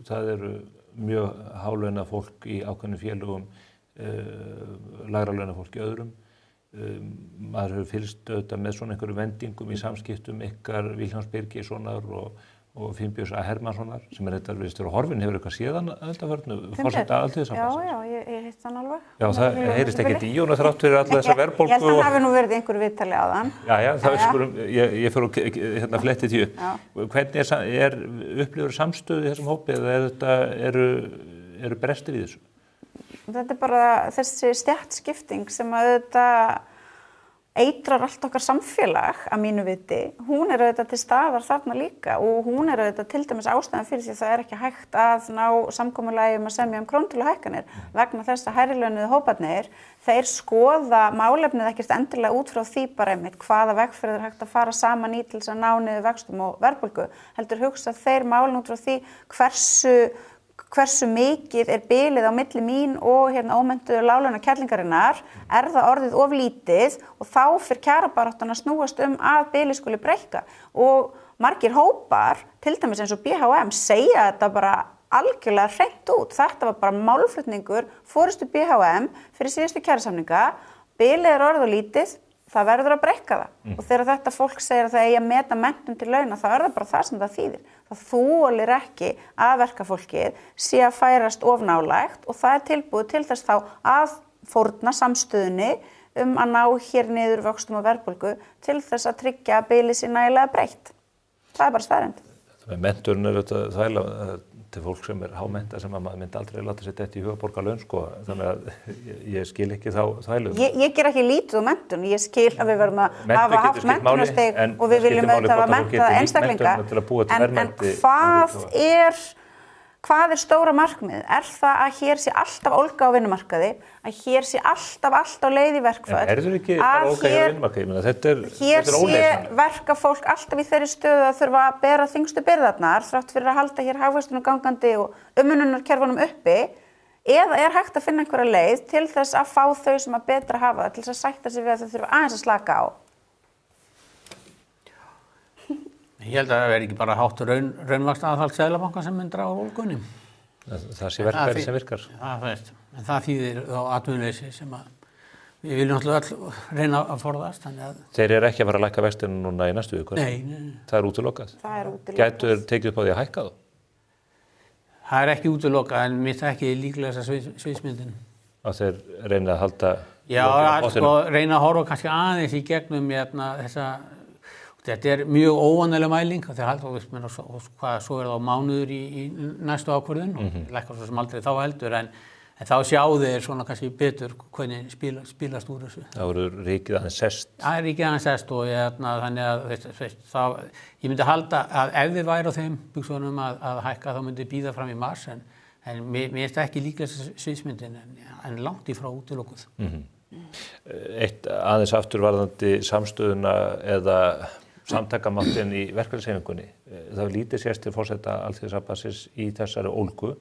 Það mjög hálauna fólk í ákveðnum félögum, lægra launa fólk í öðrum. Maður hefur fylgst auðvitað með svona einhverju vendingum í samskiptum ykkar Vilhjálms Birgissonar og Finnbjörns A. Hermannssonar sem þetta virðist vera horfinn, hefur eitthvað séðan undanfarnu forseta Alþýðusambandsins? Já, ég hitt hann alveg. Já, það heyrist ekkert í honum þrátt fyrir alla þessa verðbólgu. Ég held að hann hafi nú verið einhverju viðtali áðan. Já, ég fyrir að fletti því upp. Hvernig upplifur samstöðu í þessum hópi eða eru brestir í þessu? Þetta bara þessi stéttskipting sem auðvitað eitrar allt okkar samfélag að mínu viti, hún auðvitað til staðar þarna líka og hún auðvitað til dæmis ástæðan fyrir því að það ekki hægt að ná samkomulagi að semja krónutöluhækkanir vegna þess að hærri launuðu hóparnir, þeir skoða málefnið ekkert endilega út frá því bara einmitt hvaða vegferðir hægt að fara saman í til þess að ná niður vöxtum og verðbólgu, heldur hugsa þeir málin út frá því hversu mikið bilið á milli mín og ómenntuðu láglauna kerlingarinnar, það orðið of lítið og þá fyrir kjarabaráttan að snúast að bilið skuli breikka og margir hópar, til dæmis eins og BHM, segja þetta bara algjörlega hreint út. Þetta var bara málflutningur forystu BHM fyrir síðustu kjarasamninga. Bilið er orðið og lítið, það verður að breikka það. Og þegar þetta fólk segir að það eigi að meta menntun til launa, þá það bara það sem það þýðir. Það þolir ekki að verkafólkið sé að færast of nálægt og það tilbúið til þess þá að fórna samstöðunni að ná hér niður vöxtum og verðbólgu til þess að tryggja að bilið sé nægilega breytt. Það bara staðreynd. Menntun þetta þvæla til fólk sem hámenta sem að maður myndi aldrei láta sér þetta í hugaborgarlaun sko, þannig að ég skil ekki þá þvælu. Ég ger ekki lítið um menntun, ég skil að við verðum að hafa haft menntunarstig og við viljum auðvitað hafa menntaða einstaklinga, en hvað er stóra markmið? Er það að hér sé alltaf ólga á vinnumarkaði, að hér sé alltaf allt á leið í verkfall, er það ekki bara ólga á vinnumarkaði? Þetta er hér sé verkafólk alltaf í þeirri stöðu að þurfa að bera þyngstu byrðarnar þrátt fyrir að halda hér hagvextinum gangandi og umönnunarkerfunum uppi, eða er hægt að finna einhverja leið til þess að fá þau sem að betra hafa til þess að sætta sig við að þau þurfa aðeins að slaka á? Ég held að það verði ekki bara hátt raunvaxtaaðhald Seðlabanka sem myndar á ólgunni. Það sé verkfæri sem virkar. En það þýðir þá atvinnuleysi sem að við viljum alltaf reyna að forðast. Þeir eru ekki að fara að lækka vextinu núna í næstu viku? Nei. Það er útilokað? Gætu þeir tekið upp á því að hækka þá? Það er ekki útilokað en mitt ekki líklega þessa sviðsmyndin. Að þeir reyna að halda... Já, reyna að horfa kannski aðeins í gegnum þessa... Þetta er mjög óvanaleg mæling þegar halda svo er það á mánuður í næstu ákvörðun og lækkar svo sem aldrei þá heldur en þá sjá þeir svona kannski betur hvernig spilast úr þessu. Það voru ríkið aðeins sest. Það er ríkið aðeins sest og þannig að ég myndi halda að ef við væri á þeim buxunum að hækka þá myndi bíða fram í mars en mér finnst ekki líka sviðsmyndin en langt í frá útilokuð. Eitt aðeins afturvarðandi samstöðuna eða samtakamáttin í verkefnishreyfingunni. Það var lítið sést til forseta Alþýðusambandsins í þessari ólgu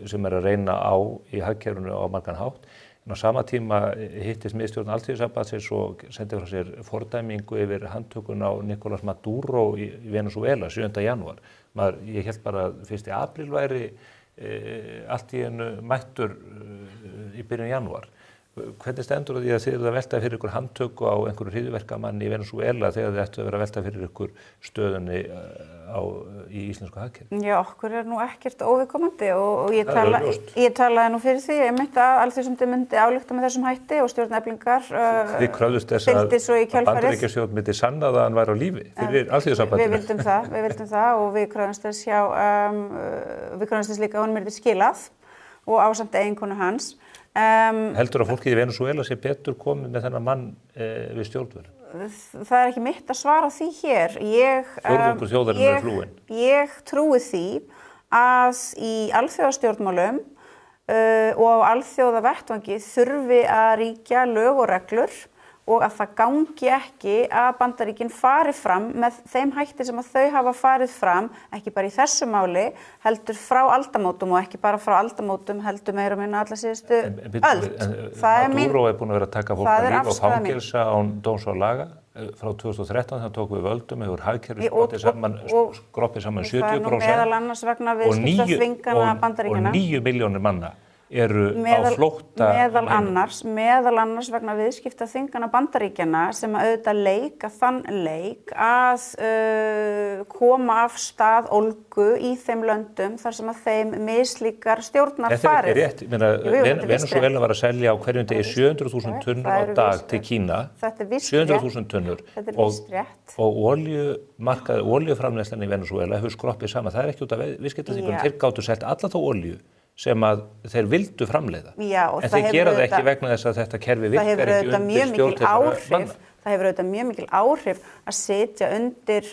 sem að reyna á í hagkerfinu á margan hátt. En á sama tíma hittist miðstjórn Alþýðusambandsins og sendi frá sér fordæmingu yfir handtökun á Nicolás Maduro í Venezuela 7. janúar. Ég hélt bara að 1. apríl væri allt í einu mættur í byrjun janúar. Hvernig stendur því að þið eru að velta fyrir ykkur handtöku á einhverju hryðjuverkamanni í Venezuela þegar þið ættu að vera að velta fyrir ykkur stöðunni í íslensku hagkerfi? Já, okkur er nú ekkert óviðkomandi og ég talaði nú fyrir því ég myndi að Alþýðusambandsins myndi álykta með þessum hætti og stjórn Eflingar Þið kröfðust þess að Bandaríkjastjórn myndi sanna það að hann væri á lífi fyrir Alþýðusambandinu. Við vildum það og við kröfðumst þess líka að honum yrði skilað og ásamt eiginkonu hans. Heldur að fólkið í Venezuela sé betur komið með þennan mann við stjórnvölinn? Það er ekki mitt að svara því hér. Fjórðungur þjóðarinnar er flúinn. Ég trúi því að í alþjóðastjórnmálum og á alþjóðavettvangi þurfi að ríkja lög og reglur og að það gangi ekki að Bandaríkin fari fram með þeim hætti sem að þau hafa farið fram, ekki bara í þessu máli, heldur frá aldamótum og ekki bara frá aldamótum, heldur meira og minna alla síðustu öld. Maduro er búin að vera að taka fólk að líf og fangelsa án dóms og laga. Frá 2013 þá tókum við völdum hefur hagkerfið skroppið saman 70% og það er nú meðal annars vegna viðskiptaþvingana Bandaríkjanna. Og 9 milljónir manna eru á flótta meðal annars vegna viðskiptaþvingana Bandaríkjanna sem að auðvitað leika þann leik að koma af stað ólgu í þeim löndum þar sem að þeim mislíkar stjórnar farið. Þetta er rétt, Venezuela var að selja á hverjum degi 700.000 tunnur á dag til Kína, 700.000 tunnur og olíuframleiðslan í Venezuela hefur skroppið saman, það er ekki út af viðskiptaþvingunum, þeir gátu selt alla þá olíu sem að þeir vildu framleiða. En þeir gera það ekki vegna þess að þetta kerfi virkar ekki undir stjórn þessara manna. Það hefur auðvitað mjög mikil áhrif að sitja undir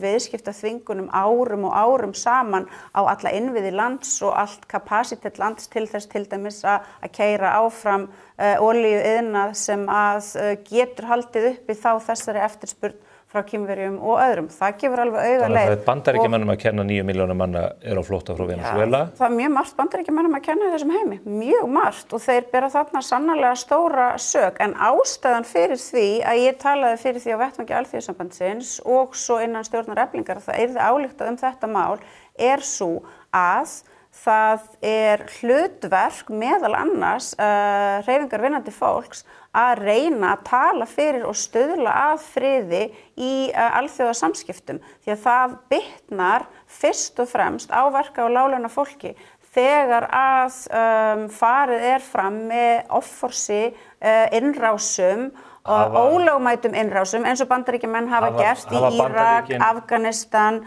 viðskiptaþvingunum árum og árum saman á alla innviði lands og allt kapasitet lands til þess til dæmis að keyra áfram olíuiðnað sem að getur haldið uppi þá þessari eftirspurn frá Kínverjum og öðrum. Það gefur alveg auga leið. Þannig að það er Bandaríkjamönnum að kenna 9 milljóna manna er á flótta frá Venezuela. Já, það er mjög margt Bandaríkjamönnum að kenna í þessum heimi. Mjög margt og þeir bera þarna sannarlega stóra sök. En ástæðan fyrir því að ég talaði fyrir því á vettvangi Alþýðusambandsins og svo innan stjórnar Eflingar að það yrði ályktað þetta mál er sú að það hlutverk meðal annars hreyfingar vinnandi fólks að reyna að tala fyrir og stuðla að friði í alþjóðasamskiptum því að það bitnar fyrst og fremst á verka- og láglauna fólki þegar að farið fram með offorsi innrásum og ólögmætum innrásum eins og Bandaríkjamenn hafa gert í Írak, Afganistan,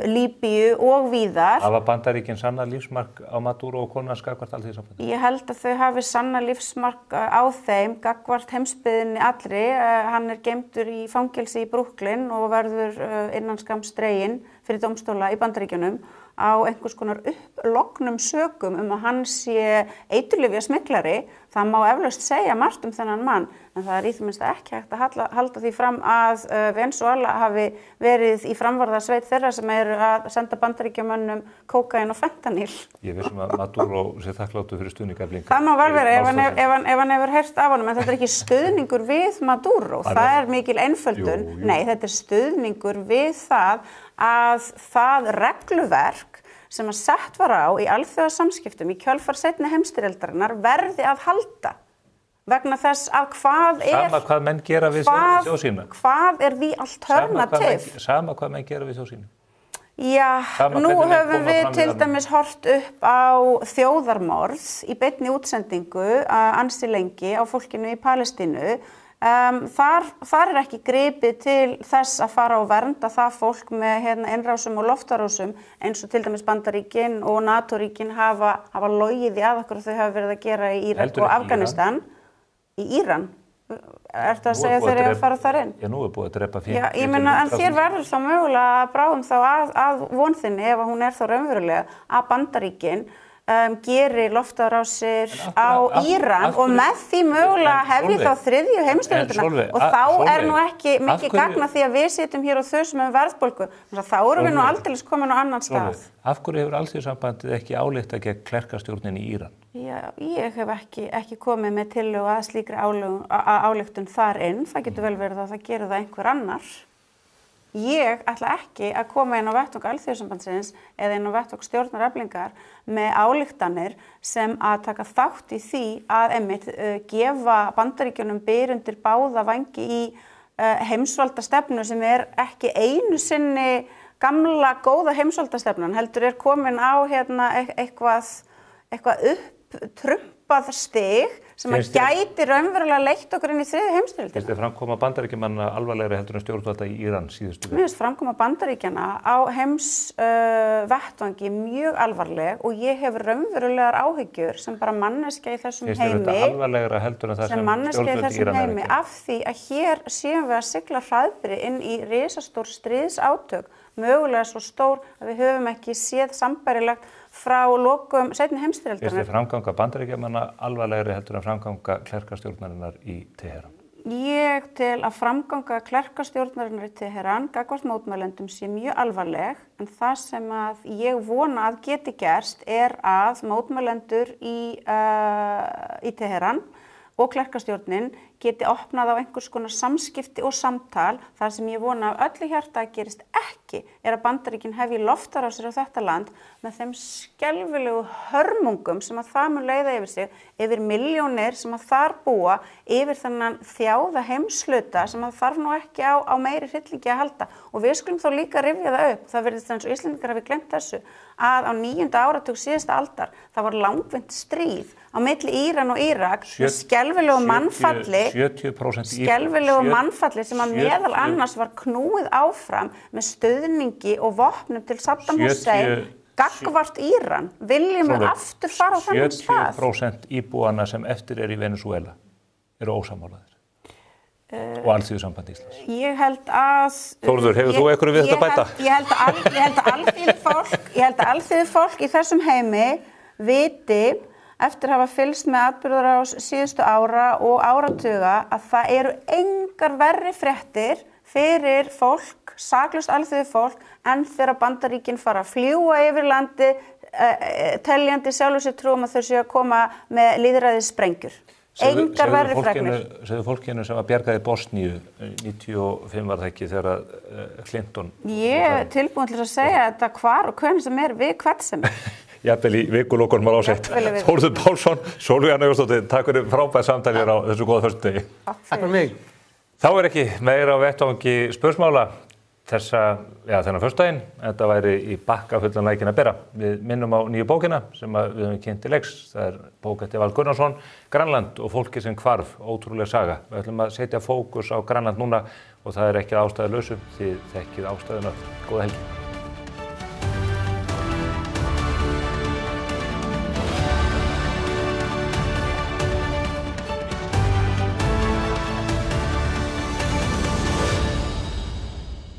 Líbíu og víðar. Hafa Bandaríkin sannað lífsmark á Maduro og konans gagnvart Alþýðusambandinu? Ég held að þau hafi sannað lífsmark á þeim gagnvart heimsbyggðinni allri. Hann geymdur í fangelsi í Brooklyn og verður innan skamms dreginn fyrir dómstóla í Bandaríkjunum á einhvers konar upplognum sökum að hann sé eiturlyfjasmyglari. Það má eflaust segja margt þennan mann, en það í því minnst ekki hægt að halda því fram að Venezuela hafi verið í framvarðarsveit þeirra sem að senda Bandaríkjamönnum kókaín og fentanyl. Ég vissum að Maduro sé þakkláttur fyrir stuðning Það má vel vera ef hann hefur heyrt af honum, en þetta ekki stuðningur við Maduro. Það mikil einföldun. Nei, þetta stuðningur við það að það regluverk sem að sett var á í alþjóðasamskiptum í kjölfar seinni heimsstyrjaldarinnar verði að halda vegna þess að Sama hvað menn gera við þjóð sína. Hvað the alternative? Sama hvað menn gera við þjóð sína. Já, nú höfum við til dæmis hort upp á þjóðarmorð í beinni útsendingu ansi lengi á fólkinu í Palestínu. Þar ekki gripið til þess að fara og vernda það fólk með innrásum og loftarásum eins og til dæmis Bandaríkin og NATO-ríkin hafa logið í að okkur þau hafa verið að gera í Írak og Afganistan. Í Íran? Ertu að segja þeir að fara þar inn? Já, nú búið að drepa 50. Já, ég meina, en þér verður þá mögulega bráðum þá að vonþinni ef hún þá raunverulega að Bandaríkin gerir loftárásir á Íran og með því mögulega hefði þá þriðju heimsstyrjöldina og þá nú ekki mikið gagna því að við sitjum hér og þusum verðbólgu. Þá erum við nú aldeilis komin á annan stað. Af hverju hefur Alþýðusambandið ekki ályktað gegn klerkastjórninni í Íran? Já, ég hef ekki komið með tillögu að slíkri ályktun þar inn. Það getur vel verið að það gerir það einhver annar. Ég ætla ekki að koma inn á vettvang Alþýðusambandsins eða inn á vettvang stjórnareflingar með ályktanir sem að taka þátt í því að gefa Bandaríkjunum byr undir báða vængi í heimsvaldastefnu sem ekki einu sinni gamla góða heimsvaldastefnan, heldur komin á eitthvað upptrumpað stig sem að gæti raunverulega leitt okkur inn í þriðju heimsstyrjöldina. Finnst þér framkoma Bandaríkjamanna alvarlegri heldur en stjórnvalda í Íran síðustu vikur? Mér finnst framkoma Bandaríkjanna á heimsvettvangi mjög alvarleg og ég hef raunverulegar áhyggjur sem bara manneskja í þessum heimi. Finnst þér þetta alvarlegra heldur en það sem stjórnvöld í Íran heimi af því að hér séum við að sigla hraðbyri inn í risastór stríðsátök, mögulega svo stór að við höfum ekki séð sambærilegt frá lokum seinni heimsstyrjaldarinnar. Finnst þér framganga Bandaríkjamanna alvarlegri heldur en framganga klerkastjórnarinnar í Teheran? Ég tel að framganga klerkastjórnarinnar í Teheran gagnvart mótmælendum sé mjög alvarleg, en það sem að ég vona að geti gerst að mótmælendur í Teheran og klerkastjórnin geti opnað á einhvers konar samskipti og samtal. Það sem ég vona af öllu hjarta að gerist ekki að Bandaríkin hefji loftárásir á þetta land með þeim skelfilegu hörmungum sem að það mun leiða yfir sig, yfir milljónir sem að þar búa, yfir þennan þjáða heimshluta sem að þarf nú ekki á meiri hryllingi að halda. Og við skulum þá líka rifja það upp, það virðist eins og Íslendingar hafi gleymt þessu, að á 9. áratug síðasta aldar það var langvinnt stríð á milli Íran og Írak með skelfilegu mannfalli 70% mannfalli sem að meðal annars var knúið áfram með stuðningi og vopnum til Saddam Hussein gagnvart Íran. Viljum við aftur fara á þennan stað? 70% íbúanna sem eftir í Venezuela eru ósammálaðir og Alþýðusamband Íslands. Ég held að Þórður, hefur þú einhverju við þetta bæta? Ég held að alþýðufólk í þessum heimi viti eftir að hafa fylgst með atburðarás síðustu ára og áratuga að það eru engar verri fréttir fyrir fólk, saklaust alþýðufólk, en þegar Bandaríkin fara að fljúga yfir landi teljandi sjálfu sér trú að þau séu að koma með lýðræðissprengjur. Engar verri fregnir. Segðu fólkinu sem að bjargaði Bosníu 95 var það ekki þegar Clinton... Ég tilbúin til að segja þetta hvar og hvernig sem við hvern sem. jafnvel í vikulokunum á Rás 1. Þórður Pálsson, Sólveig Anna Jónsdóttir, takk fyrir frábært samtal hér á þessu góða föstudegi. Takk fyrir mig. Þá ekki meira á vettvangi spursmála þennan föstudaginn. Þetta væri í bakka fullan lækinn að bera. Við minnum á nýju bókina sem við höfum kynnt til leiks. Það er bók eftir Val Gunnarsson, Grænland og fólki sem hvarf, ótrúleg saga. Við ætlum að setja fókus á Grænland núna og það er ekki að ástæðulausu, þið þekkið ástæðuna. Góða helgi.